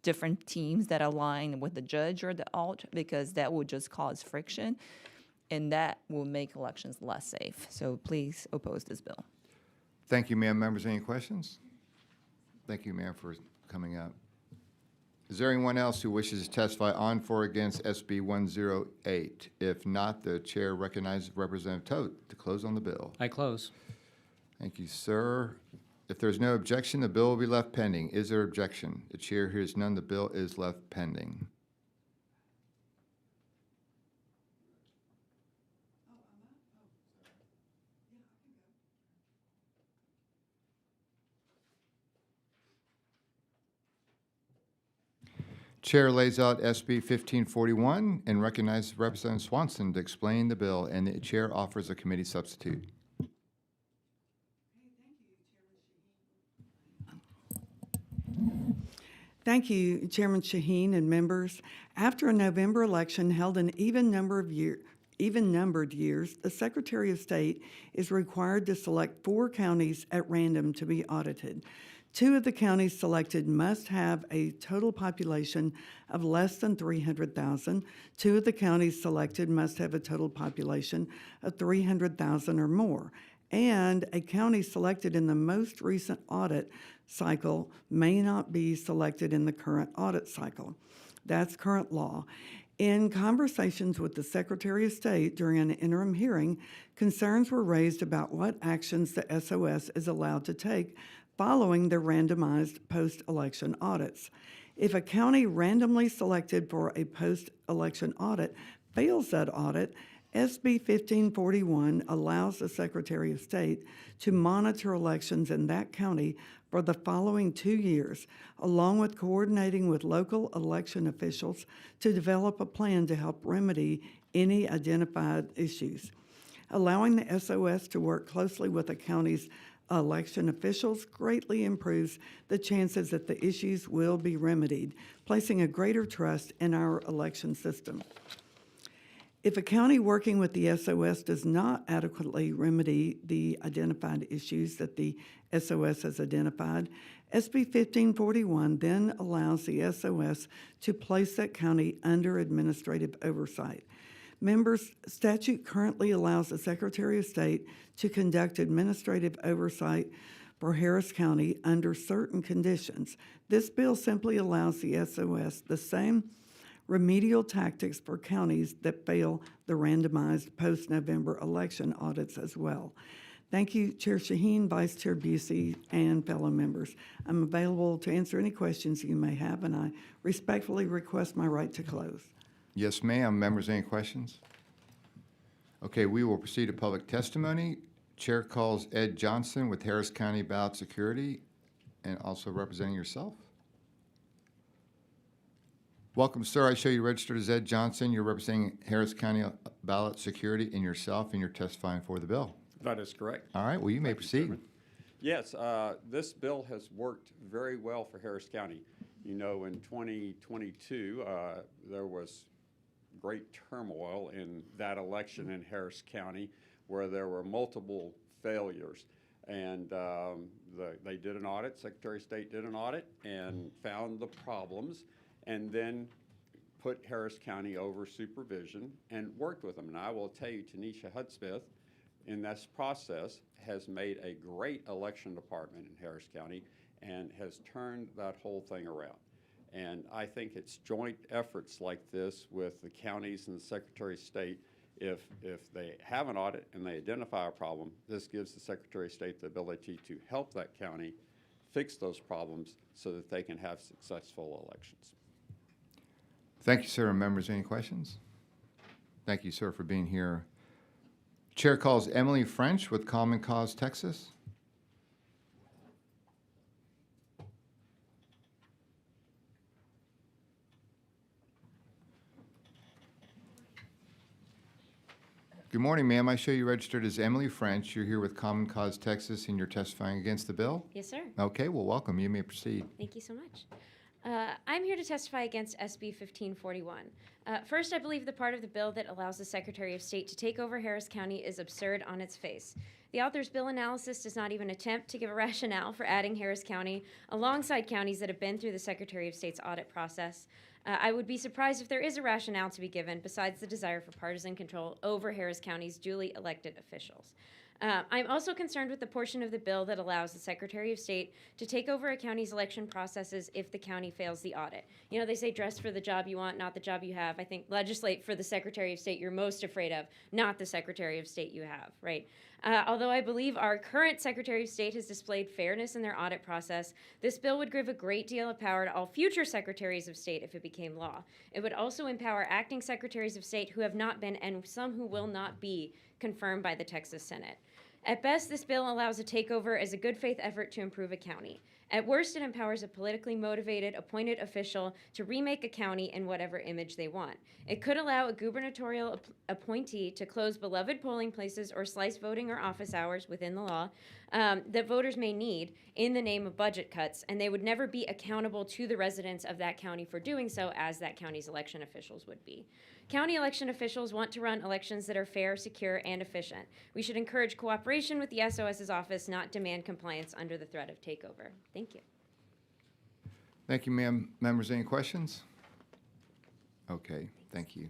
different teams that align with the judge or the alt, because that would just cause friction, and that will make elections less safe. So please oppose this bill. Thank you, ma'am. Members, any questions? Thank you, ma'am, for coming up. Is there anyone else who wishes to testify on, for, or against SB 108? If not, the chair recognizes Representative Todt to close on the bill. I close. Thank you, sir. If there's no objection, the bill will be left pending. Is there objection? The chair hears none. The bill is left pending. Chair lays out SB 1541 and recognizes Representative Swanson to explain the bill, and the chair offers a committee substitute. Thank you, Chairman Shaheen and members. After a November election held in even-numbered years, the Secretary of State is required to select 4 counties at random to be audited. 2 of the counties selected must have a total population of less than 300,000. 2 of the counties selected must have a total population of 300,000 or more. And a county selected in the most recent audit cycle may not be selected in the current audit cycle. That's current law. In conversations with the Secretary of State during an interim hearing, concerns were raised about what actions the SOS is allowed to take following the randomized post-election audits. If a county randomly selected for a post-election audit fails that audit, SB 1541 allows the Secretary of State to monitor elections in that county for the following 2 years, along with coordinating with local election officials to develop a plan to help remedy any identified issues. Allowing the SOS to work closely with the county's election officials greatly improves the chances that the issues will be remedied, placing a greater trust in our election system. If a county working with the SOS does not adequately remedy the identified issues that the SOS has identified, SB 1541 then allows the SOS to place that county under administrative oversight. Members, statute currently allows the Secretary of State to conduct administrative oversight for Harris County under certain conditions. This bill simply allows the SOS the same remedial tactics for counties that fail the randomized post-November election audits as well. Thank you, Chair Shaheen, Vice Chair Busey, and fellow members. I'm available to answer any questions you may have, and I respectfully request my right to close. Yes, ma'am. Members, any questions? Okay, we will proceed to public testimony. Chair calls Ed Johnson with Harris County Ballot Security, and also representing yourself. Welcome, sir. I show you registered as Ed Johnson. You're representing Harris County Ballot Security and yourself, and you're testifying for the bill. That is correct. All right, well, you may proceed. Yes, this bill has worked very well for Harris County. You know, in 2022, there was great turmoil in that election in Harris County where there were multiple failures. And they did an audit, Secretary of State did an audit and found the problems and then put Harris County over supervision and worked with them. And I will tell you, Tanisha Hudsmith, in this process, has made a great election department in Harris County and has turned that whole thing around. And I think it's joint efforts like this with the counties and the Secretary of State. If they have an audit and they identify a problem, this gives the Secretary of State the ability to help that county fix those problems so that they can have successful elections. Thank you, sir. Members, any questions? Thank you, sir, for being here. Chair calls Emily French with Common Cause, Texas. Good morning, ma'am. I show you registered as Emily French. You're here with Common Cause, Texas, and you're testifying against the bill? Yes, sir. Okay, well, welcome. You may proceed. Thank you so much. I'm here to testify against SB 1541. First, I believe the part of the bill that allows the Secretary of State to take over Harris County is absurd on its face. The author's bill analysis does not even attempt to give a rationale for adding Harris County alongside counties that have been through the Secretary of State's audit process. I would be surprised if there is a rationale to be given besides the desire for partisan control over Harris County's duly elected officials. I'm also concerned with the portion of the bill that allows the Secretary of State to take over a county's election processes if the county fails the audit. You know, they say dress for the job you want, not the job you have. I think legislate for the Secretary of State you're most afraid of, not the Secretary of State you have, right? Although I believe our current Secretary of State has displayed fairness in their audit process, this bill would give a great deal of power to all future Secretaries of State if it became law. It would also empower acting Secretaries of State who have not been, and some who will not be, confirmed by the Texas Senate. At best, this bill allows a takeover as a good faith effort to improve a county. At worst, it empowers a politically motivated, appointed official to remake a county in whatever image they want. It could allow a gubernatorial appointee to close beloved polling places or slice voting or office hours within the law that voters may need in the name of budget cuts, and they would never be accountable to the residents of that county for doing so, as that county's election officials would be. County election officials want to run elections that are fair, secure, and efficient. We should encourage cooperation with the SOS's office, not demand compliance under the threat of takeover. Thank you. Thank you, ma'am. Members, any questions? Okay, thank you.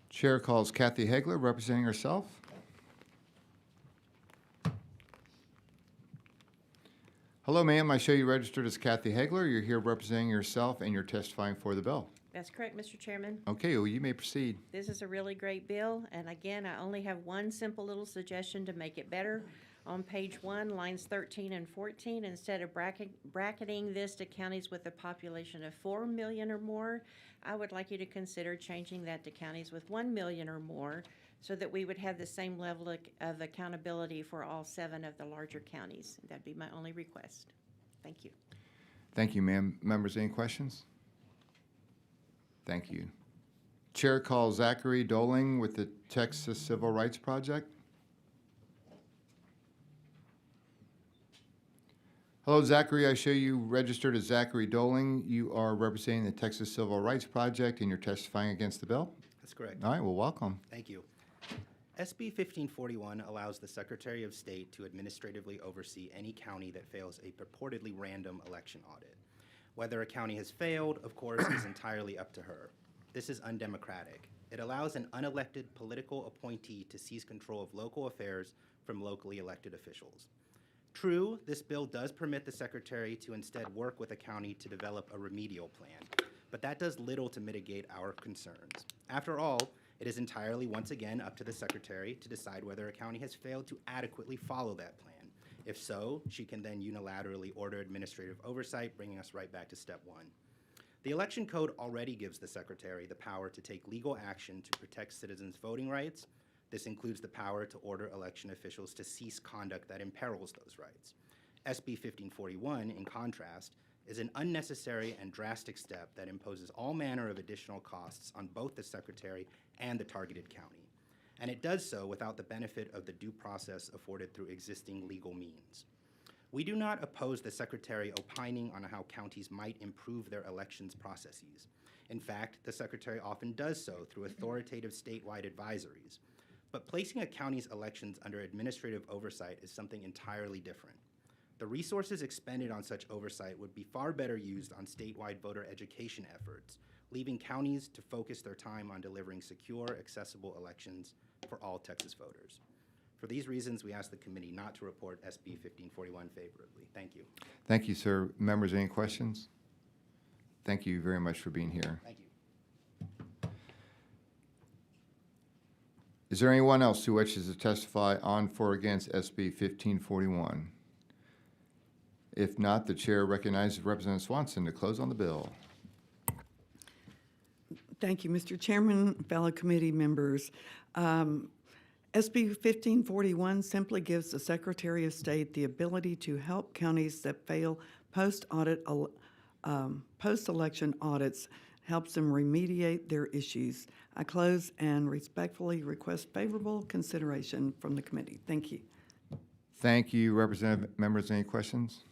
Chair calls Kathy Hegler, representing herself. Hello, ma'am. I show you registered as Kathy Hegler. You're here representing yourself, and you're testifying for the bill. That's correct, Mr. Chairman. Okay, well, you may proceed. This is a really great bill, and again, I only have one simple little suggestion to make it better. On page 1, lines 13 and 14, instead of bracketing this to counties with a population of 4 million or more, I would like you to consider changing that to counties with 1 million or more, so that we would have the same level of accountability for all 7 of the larger counties. That'd be my only request. Thank you. Thank you, ma'am. Members, any questions? Thank you. Chair calls Zachary Doling with the Texas Civil Rights Project. Hello, Zachary. I show you registered as Zachary Doling. You are representing the Texas Civil Rights Project, and you're testifying against the bill? That's correct. All right, well, welcome. Thank you. SB 1541 allows the Secretary of State to administratively oversee any county that fails a purportedly random election audit. Whether a county has failed, of course, is entirely up to her. This is undemocratic. It allows an unelected political appointee to seize control of local affairs from locally elected officials. True, this bill does permit the Secretary to instead work with a county to develop a remedial plan, but that does little to mitigate our concerns. After all, it is entirely, once again, up to the Secretary to decide whether a county has failed to adequately follow that plan. If so, she can then unilaterally order administrative oversight, bringing us right back to step 1. The Election Code already gives the Secretary the power to take legal action to protect citizens' voting rights. This includes the power to order election officials to cease conduct that imperils those rights. SB 1541, in contrast, is an unnecessary and drastic step that imposes all manner of additional costs on both the Secretary and the targeted county. And it does so without the benefit of the due process afforded through existing legal means. We do not oppose the Secretary opining on how counties might improve their elections processes. In fact, the Secretary often does so through authoritative statewide advisories. But placing a county's elections under administrative oversight is something entirely different. The resources expended on such oversight would be far better used on statewide voter education efforts, leaving counties to focus their time on delivering secure, accessible elections for all Texas voters. For these reasons, we ask the committee not to report SB 1541 favorably. Thank you. Thank you, sir. Members, any questions? Thank you very much for being here. Thank you. Is there anyone else who wishes to testify on, for, or against SB 1541? If not, the chair recognizes Representative Swanson to close on the bill. Thank you, Mr. Chairman, fellow committee members. SB 1541 simply gives the Secretary of State the ability to help counties that fail post-election audits, helps them remediate their issues. I close and respectfully request favorable consideration from the committee. Thank you. Thank you, Representative. Members, any questions?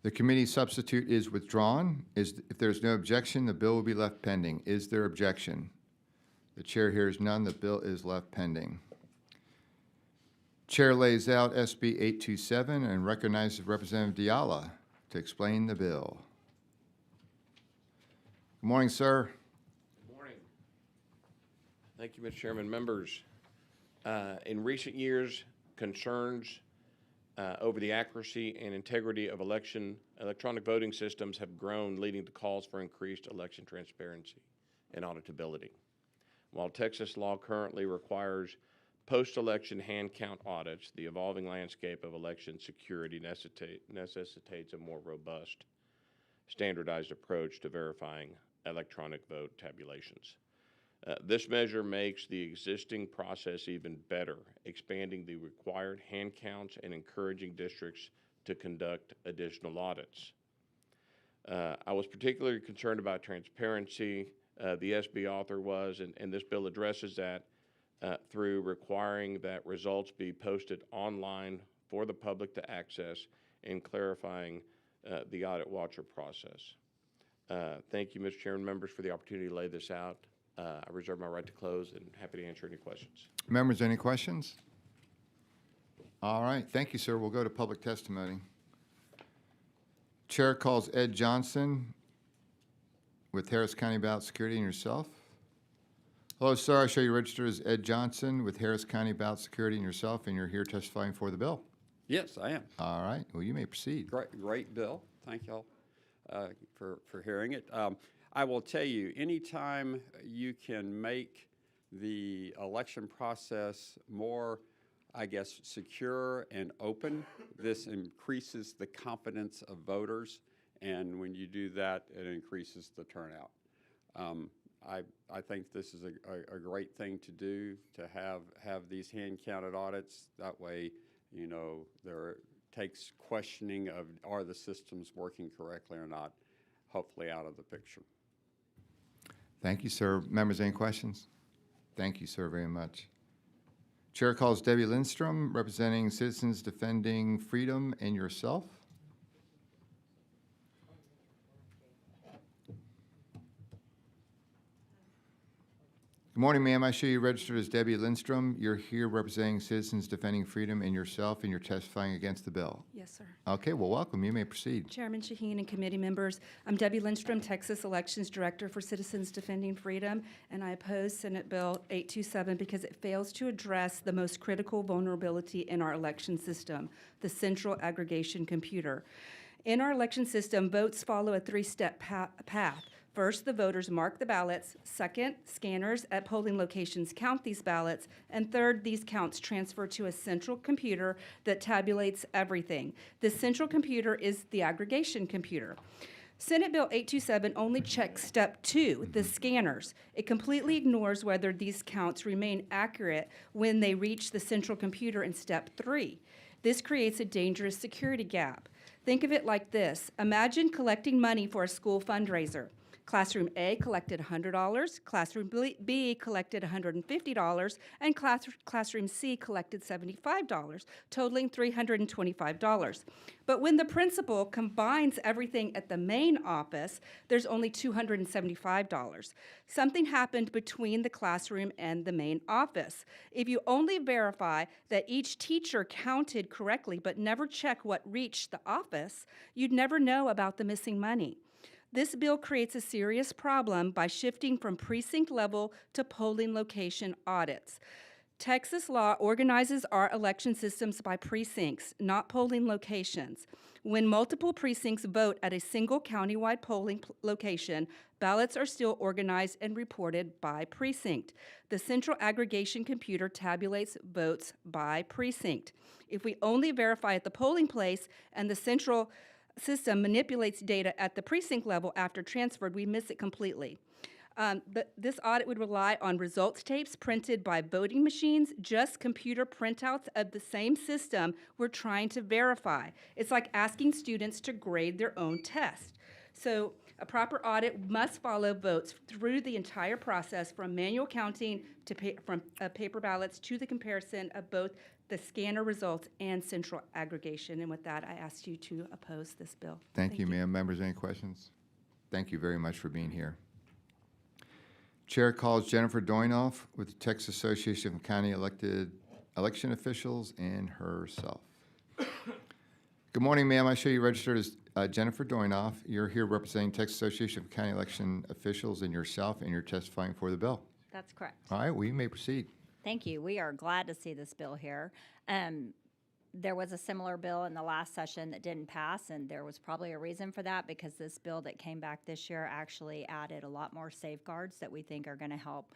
The committee substitute is withdrawn. If there's no objection, the bill will be left pending. Is there objection? The chair hears none. The bill is left pending. Chair lays out SB 827 and recognizes Representative Diala to explain the bill. Good morning, sir. Good morning. Thank you, Mr. Chairman. Members, in recent years, concerns over the accuracy and integrity of electronic voting systems have grown, leading to calls for increased election transparency and auditability. While Texas law currently requires post-election hand count audits, the evolving landscape of election security necessitates a more robust, standardized approach to verifying electronic vote tabulations. This measure makes the existing process even better, expanding the required hand counts and encouraging districts to conduct additional audits. I was particularly concerned about transparency. The SB author was, and this bill addresses that through requiring that results be posted online for the public to access and clarifying the audit watcher process. Thank you, Mr. Chairman, members, for the opportunity to lay this out. I reserve my right to close and happy to answer any questions. Members, any questions? All right. Thank you, sir. We'll go to public testimony. Chair calls Ed Johnson with Harris County Ballot Security and yourself. Hello, sir. I show you registered as Ed Johnson with Harris County Ballot Security and yourself, and you're here testifying for the bill. Yes, I am. All right. Well, you may proceed. Great bill. Thank y'all for hearing it. I will tell you, anytime you can make the election process more, I guess, secure and open, this increases the confidence of voters, and when you do that, it increases the turnout. I think this is a great thing to do, to have these hand-counted audits. That way, you know, there takes questioning of are the systems working correctly or not, hopefully out of the picture. Thank you, sir. Members, any questions? Thank you, sir, very much. Chair calls Debbie Lindstrom, representing Citizens Defending Freedom and yourself. Good morning, ma'am. I show you registered as Debbie Lindstrom. You're here representing Citizens Defending Freedom and yourself, and you're testifying against the bill. Yes, sir. Okay, well, welcome. You may proceed. Chairman Shaheen and committee members, I'm Debbie Lindstrom, Texas Elections Director for Citizens Defending Freedom, and I oppose Senate Bill 827 because it fails to address the most critical vulnerability in our election system, the central aggregation computer. In our election system, votes follow a three-step path. First, the voters mark the ballots. Second, scanners at polling locations count these ballots. And third, these counts transfer to a central computer that tabulates everything. This central computer is the aggregation computer. Senate Bill 827 only checks step 2, the scanners. It completely ignores whether these counts remain accurate when they reach the central computer in step 3. This creates a dangerous security gap. Think of it like this. Imagine collecting money for a school fundraiser. Classroom A collected $100, Classroom B collected $150, and Classroom C collected $75, totaling $325. But when the principal combines everything at the main office, there's only $275. Something happened between the classroom and the main office. If you only verify that each teacher counted correctly but never check what reached the office, you'd never know about the missing money. This bill creates a serious problem by shifting from precinct level to polling location audits. Texas law organizes our election systems by precincts, not polling locations. When multiple precincts vote at a single countywide polling location, ballots are still organized and reported by precinct. The central aggregation computer tabulates votes by precinct. If we only verify at the polling place and the central system manipulates data at the precinct level after transferred, we miss it completely. This audit would rely on results tapes printed by voting machines, just computer printouts of the same system we're trying to verify. It's like asking students to grade their own test. So a proper audit must follow votes through the entire process, from manual counting to paper ballots to the comparison of both the scanner results and central aggregation. And with that, I ask you to oppose this bill. Thank you, ma'am. Members, any questions? Thank you very much for being here. Chair calls Jennifer Doinoff with the Texas Association of County Election Officials and herself. Good morning, ma'am. I show you registered as Jennifer Doinoff. You're here representing Texas Association of County Election Officials and yourself, and you're testifying for the bill. That's correct. All right, well, you may proceed. Thank you. We are glad to see this bill here. There was a similar bill in the last session that didn't pass, and there was probably a reason for that, because this bill that came back this year actually added a lot more safeguards that we think are going to help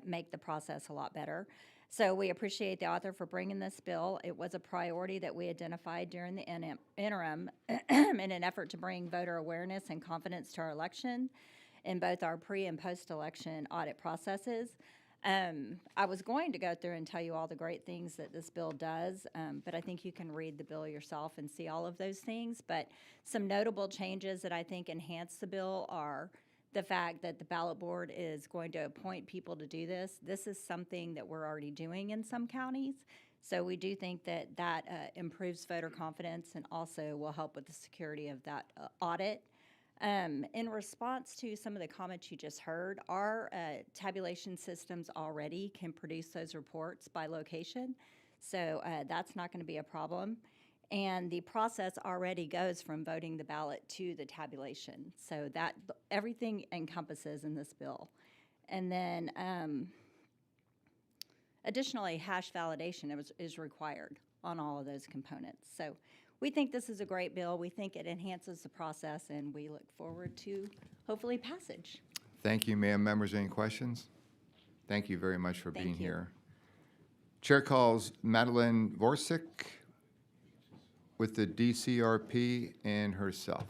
make the process a lot better. So we appreciate the author for bringing this bill. It was a priority that we identified during the interim in an effort to bring voter awareness and confidence to our election in both our pre- and post-election audit processes. I was going to go through and tell you all the great things that this bill does, but I think you can read the bill yourself and see all of those things. But some notable changes that I think enhance the bill are the fact that the ballot board is going to appoint people to do this. This is something that we're already doing in some counties. So we do think that that improves voter confidence and also will help with the security of that audit. In response to some of the comments you just heard, our tabulation systems already can produce those reports by location, so that's not going to be a problem. And the process already goes from voting the ballot to the tabulation, so that everything encompasses in this bill. And then additionally, hash validation is required on all of those components. So we think this is a great bill. We think it enhances the process, and we look forward to hopefully passage. Thank you, ma'am. Members, any questions? Thank you very much for being Thank you. here. Chair calls Madeline Vorsick with the DCRP and herself.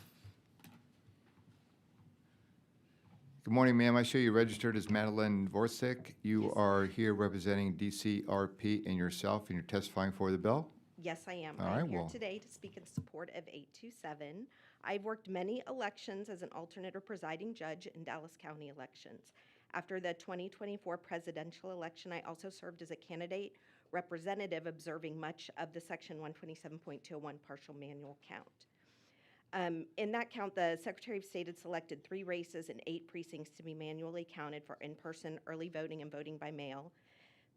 Good morning, ma'am. I show you registered as Madeline Vorsick. You are here representing DCRP and yourself, and you're testifying for the bill? Yes, I am. All I'm right, here well. today to speak in support of 827. I've worked many elections as an alternate or presiding judge in Dallas County elections. After the 2024 presidential election, I also served as a candidate representative observing much of the Section 127.201 partial manual count. In that count, the Secretary of State had selected 3 races and 8 precincts to be manually counted for in-person early voting and voting by mail.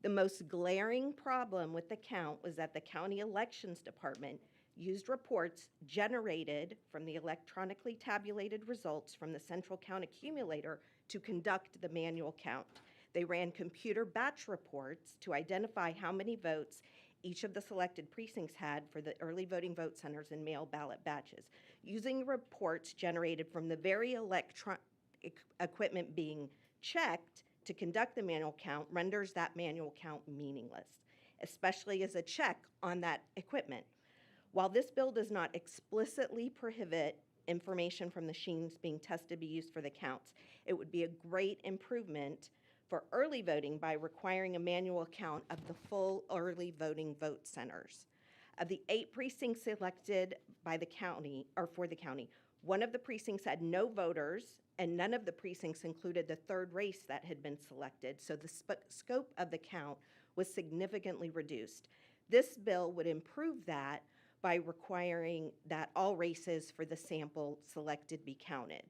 The most glaring problem with the count was that the County Elections Department used reports generated from the electronically tabulated results from the Central Count Accumulator to conduct the manual count. They ran computer batch reports to identify how many votes each of the selected precincts had for the early voting vote centers and mail ballot batches. Using reports generated from the very equipment being checked to conduct the manual count renders that manual count meaningless, especially as a check on that equipment. While this bill does not explicitly prohibit information from the machines being tested to be used for the counts, it would be a great improvement for early voting by requiring a manual count of the full early voting vote centers. Of the 8 precincts selected by the county, or for the county, one of the precincts had no voters and none of the precincts included the third race that had been selected, so the scope of the count was significantly reduced. This bill would improve that by requiring that all races for the sample selected be counted.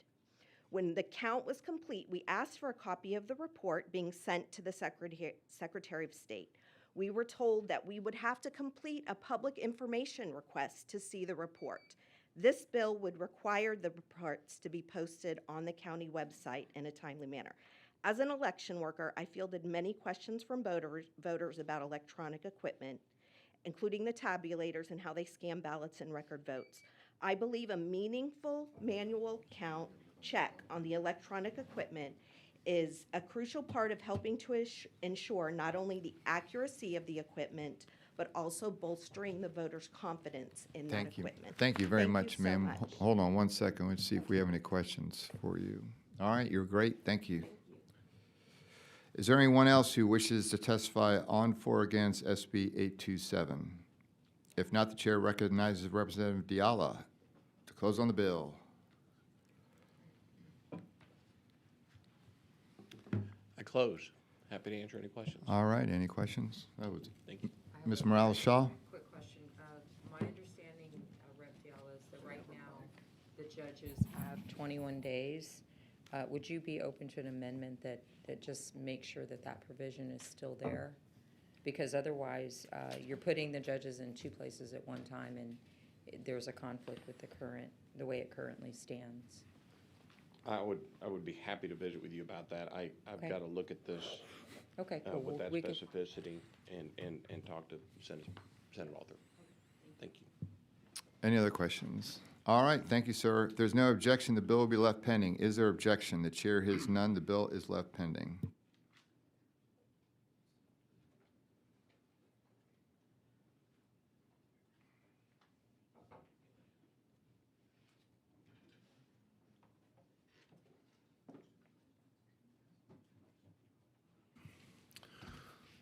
When the count was complete, we asked for a copy of the report being sent to the Secretary of State. We were told that we would have to complete a public information request to see the report. This bill would require the reports to be posted on the county website in a timely manner. As an election worker, I fielded many questions from voters about electronic equipment, including the tabulators and how they scan ballots and record votes. I believe a meaningful manual count check on the electronic equipment is a crucial part of helping to ensure not only the accuracy of the equipment, but also bolstering the voters' confidence in that equipment. Thank you very much, so ma'am. much. Hold on one second. Let's see if we have any questions for you. All right, you're great. Thank you. Is there anyone else who wishes to testify on, for, or against SB 827? If not, the chair recognizes Representative Diala to close on the bill. I close. Happy to answer any questions. All right, any questions? Thank you. Ms. Morales-Shaw? Quick question. My understanding, Rep. Diala, is that right now the judges have 21 days. Would you be open to an amendment that just makes sure that that provision is still there? Because otherwise, you're putting the judges in two places at one time, and there's a conflict with the way it currently stands. I would be happy to visit with you about that. I've Okay. got to look at this Okay. with that we can- specificity and talk to Senator Arthur. Thank you. Any other questions? All right, thank you, sir. If there's no objection, the bill will be left pending. Is there objection? The chair hears none. The bill is left pending.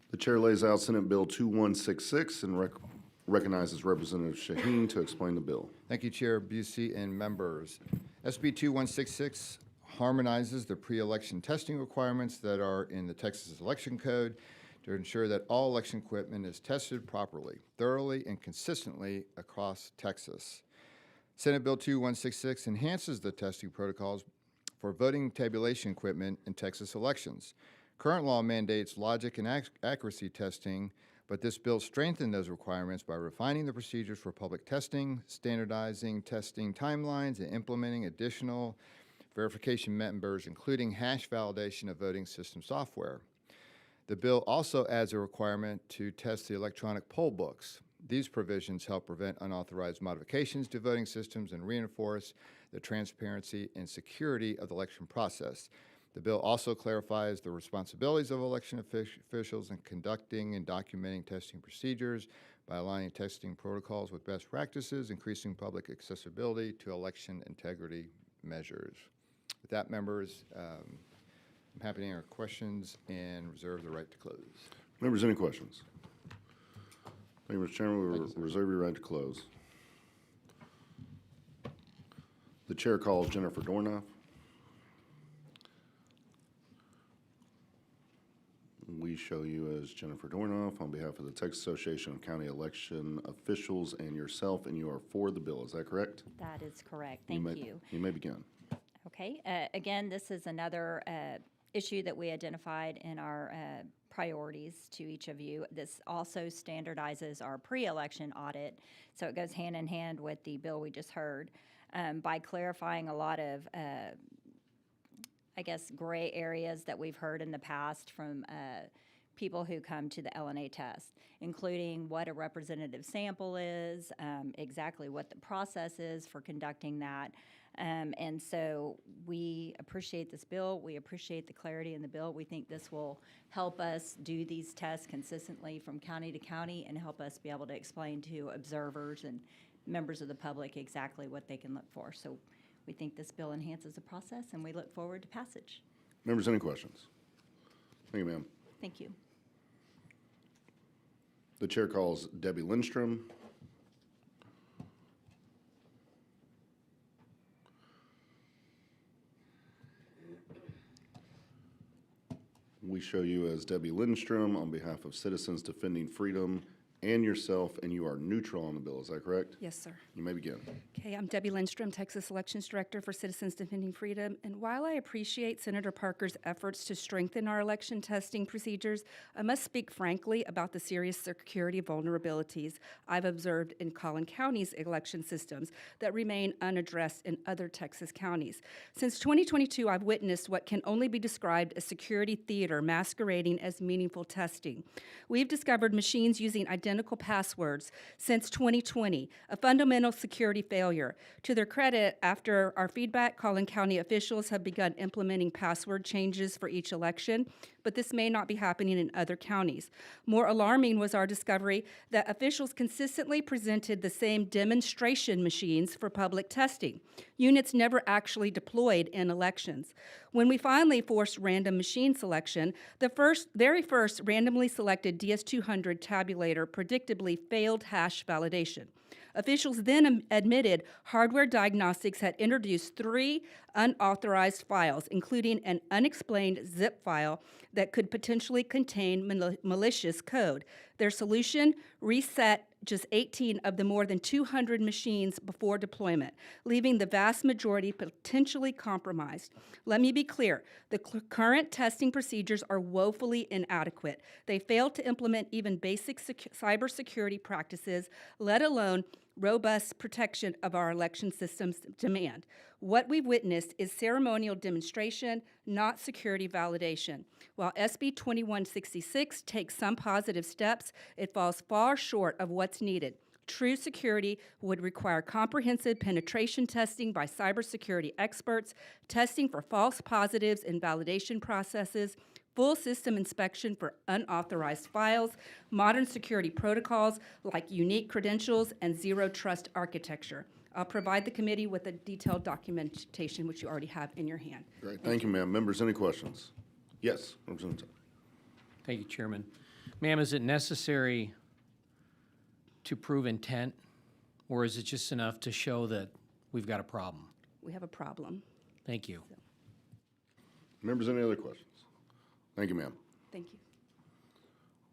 The chair lays out Senate Bill 2166 and recognizes Representative Shaheen to explain the bill. Thank you, Chair Busey and members. SB 2166 harmonizes the pre-election testing requirements that are in the Texas Election Code to ensure that all election equipment is tested properly, thoroughly, and consistently across Texas. Senate Bill 2166 enhances the testing protocols for voting tabulation equipment in Texas elections. Current law mandates logic and accuracy testing, but this bill strengthened those requirements by refining the procedures for public testing, standardizing testing timelines, and implementing additional verification members, including hash validation of voting system software. The bill also adds a requirement to test the electronic poll books. These provisions help prevent unauthorized modifications to voting systems and reinforce the transparency and security of the election process. The bill also clarifies the responsibilities of election officials in conducting and documenting testing procedures by aligning testing protocols with best practices, increasing public accessibility to election integrity measures. With that, members, I'm happy to answer questions and reserve the right to close. Members, any questions? Thank you, Mr. Chairman. We reserve your right to close. The chair calls Jennifer Dornoff. We show you as Jennifer Dornoff on behalf of the Texas Association of County Election Officials and yourself, and you are for the bill. Is that correct? That is correct. Thank you. You may begin. Okay, again, this is another issue that we identified in our priorities to each of you. This also standardizes our pre-election audit, so it goes hand in hand with the bill we just heard by clarifying a lot of I guess, gray areas that we've heard in the past from people who come to the LNA test, including what a representative sample is, exactly what the process is for conducting that. And so we appreciate this bill. We appreciate the clarity in the bill. We think this will help us do these tests consistently from county to county and help us be able to explain to observers and members of the public exactly what they can look for. So we think this bill enhances the process, and we look forward to passage. Members, any questions? Thank you, ma'am. Thank you. The chair calls Debbie Lindstrom. we show you as Debbie Lindstrom on behalf of Citizens Defending Freedom and yourself, and you are neutral on the bill. Is that correct? Yes, sir. You may begin. Okay, I'm Debbie Lindstrom, Texas Elections Director for Citizens Defending Freedom. And while I appreciate Senator Parker's efforts to strengthen our election testing procedures, I must speak frankly about the serious security vulnerabilities I've observed in Collin County's election systems that remain unaddressed in other Texas counties. Since 2022, I've witnessed what can only be described as security theater masquerading as meaningful testing. We've discovered machines using identical passwords since 2020, a fundamental security failure. To their credit, after our feedback, Collin County officials have begun implementing password changes for each election, but this may not be happening in other counties. More alarming was our discovery that officials consistently presented the same demonstration machines for public testing. Units never actually deployed in elections. When we finally forced random machine selection, the very first randomly selected DS200 tabulator predictably failed hash validation. Officials then admitted hardware diagnostics had introduced 3 unauthorized files, including an unexplained zip file that could potentially contain malicious code. Their solution: reset just 18 of the more than 200 machines before deployment, leaving the vast majority potentially compromised. Let me be clear, the current testing procedures are woefully inadequate. They fail to implement even basic cybersecurity practices, let alone robust protection of our election system's demand. What we've witnessed is ceremonial demonstration, not security validation. While SB 2166 takes some positive steps, it falls far short of what's needed. True security would require comprehensive penetration testing by cybersecurity experts, testing for false positives in validation processes, full system inspection for unauthorized files, modern security protocols like unique credentials, and zero trust architecture. I'll provide the committee with a detailed documentation, which you already have in your hand. Great. Thank you, ma'am. Members, any questions? Yes, Representative. Thank you, Chairman. Ma'am, is it necessary to prove intent, or is it just enough to show that we've got a problem? We have a problem. Thank you. Members, any other questions? Thank you, ma'am. Thank you.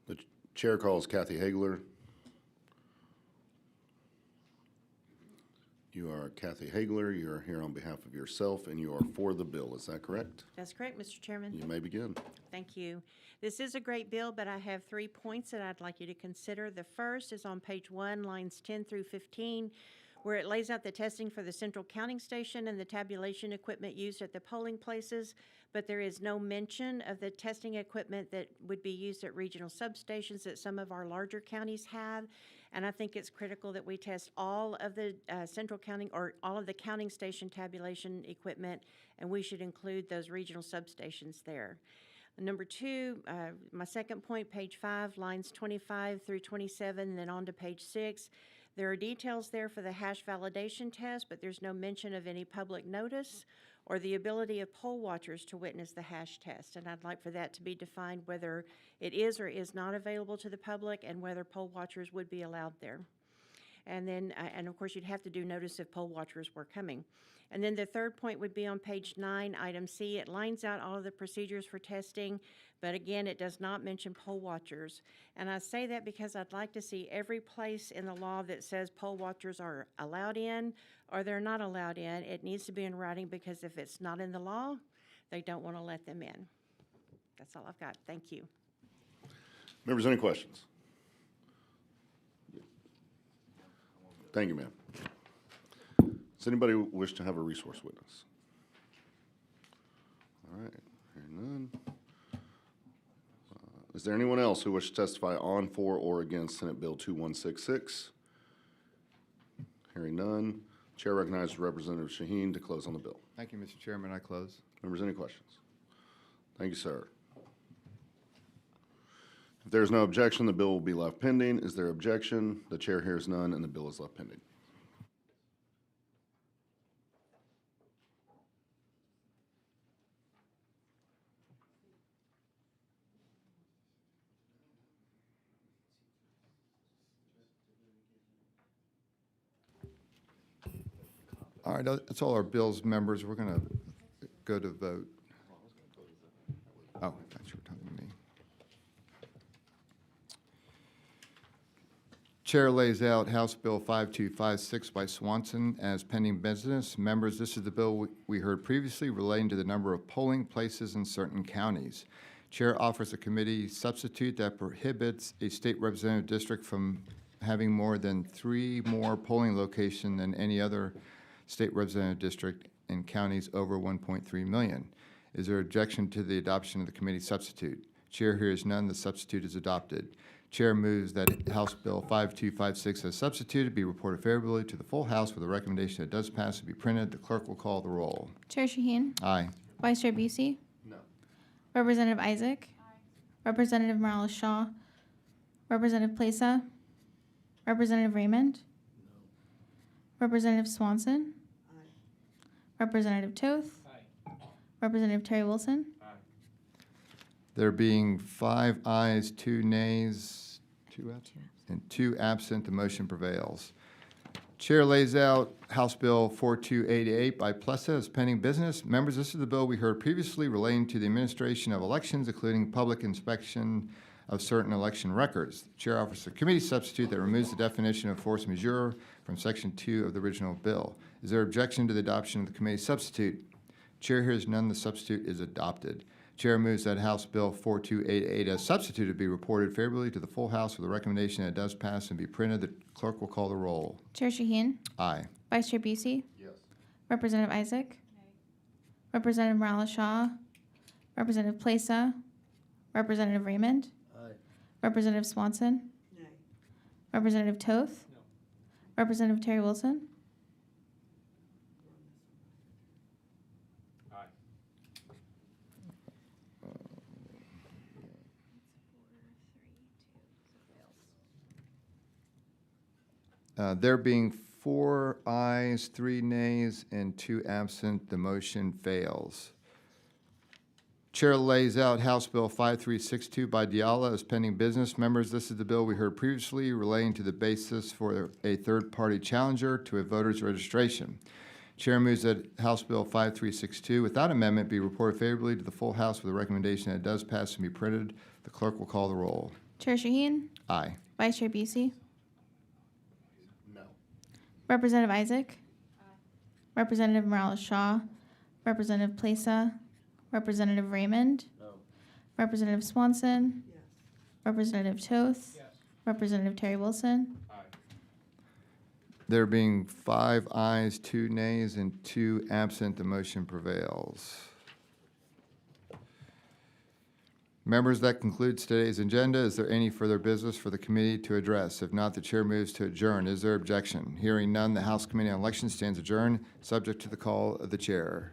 The chair calls Kathy Hagler. You are Kathy Hagler. You are here on behalf of yourself, and you are for the bill. Is that correct? That's correct, Mr. Chairman. You may begin. Thank you. This is a great bill, but I have 3 points that I'd like you to consider. The first is on page 1, lines 10 through 15, where it lays out the testing for the central counting station and the tabulation equipment used at the polling places, but there is no mention of the testing equipment that would be used at regional substations that some of our larger counties have. And I think it's critical that we test all of the central counting, or all of the counting station tabulation equipment, and we should include those regional substations there. Number 2, my second point, page 5, lines 25 through 27, and then on to page 6. There are details there for the hash validation test, but there's no mention of any public notice or the ability of poll watchers to witness the hash test. And I'd like for that to be defined, whether it is or is not available to the public, and whether poll watchers would be allowed there. And then, and of course, you'd have to do notice if poll watchers were coming. And then the third point would be on page 9, item C. It lines out all of the procedures for testing, but again, it does not mention poll watchers. And I say that because I'd like to see every place in the law that says poll watchers are allowed in or they're not allowed in. It needs to be in writing, because if it's not in the law, they don't want to let them in. That's all I've got. Thank you. Members, any questions? Thank you, ma'am. Does anybody wish to have a resource witness? All right, hearing none. Is there anyone else who wishes to testify on, for, or against Senate Bill 2166? Hearing none. Chair recognizes Representative Shaheen to close on the bill. Thank you, Mr. Chairman. I close. Members, any questions? Thank you, sir. If there is no objection, the bill will be left pending. Is there objection? The chair hears none, and the bill is left pending. All right, that's all our bills, members. We're going to go to vote. Oh, I thought you were talking to me. Chair lays out House Bill 5256 by Swanson as pending business. Members, this is the bill we heard previously relating to the number of polling places in certain counties. Chair offers a committee substitute that prohibits a state representative district from having more than 3 more polling locations than any other state representative district in counties over 1.3 million. Is there objection to the adoption of the committee substitute? Chair hears none. The substitute is adopted. Chair moves that House Bill 5256 as substituted be reported favorably to the full House with a recommendation that it does pass to be printed. The clerk will call the roll. Chair Shaheen? Aye. Vice Chair Busey? No. Representative Isaac? Representative Morales Shaw? Representative Plesa? Representative Raymond? Representative Swanson? Representative Toth? Representative Terry Wilson? There being 5 ayes, 2 nays, 2 absent, and 2 absent, the motion prevails. Chair lays out House Bill 4288 by Plessa as pending business. Members, this is the bill we heard previously relating to the administration of elections, including public inspection of certain election records. Chair offers a committee substitute that removes the definition of force majeure from Section 2 of the original bill. Is there objection to the adoption of the committee substitute? Chair hears none. The substitute is adopted. Chair moves that House Bill 4288 as substituted be reported favorably to the full House with a recommendation that it does pass and be printed. The clerk will call the roll. Chair Shaheen? Aye. Vice Chair Busey? Yes. Representative Isaac? Representative Morales Shaw? Representative Plesa? Representative Raymond? Representative Swanson? Representative Toth? Representative Terry Wilson? There being 4 ayes, 3 nays, and 2 absent, the motion fails. Chair lays out House Bill 5362 by Diala as pending business. Members, this is the bill we heard previously relating to the basis for a third-party challenger to a voter's registration. Chair moves that House Bill 5362 without amendment be reported favorably to the full House with a recommendation that it does pass and be printed. The clerk will call the roll. Chair Shaheen? Aye. Vice Chair Busey? No. Representative Isaac? Representative Morales Shaw? Representative Plesa? Representative Raymond? No. Representative Swanson? Representative Toth? Representative Terry Wilson? There being 5 ayes, 2 nays, and 2 absent, the motion prevails. Members, that concludes today's agenda. Is there any further business for the committee to address? If not, the chair moves to adjourn. Is there objection? Hearing none, the House Committee on Elections stands adjourned, subject to the call of the chair.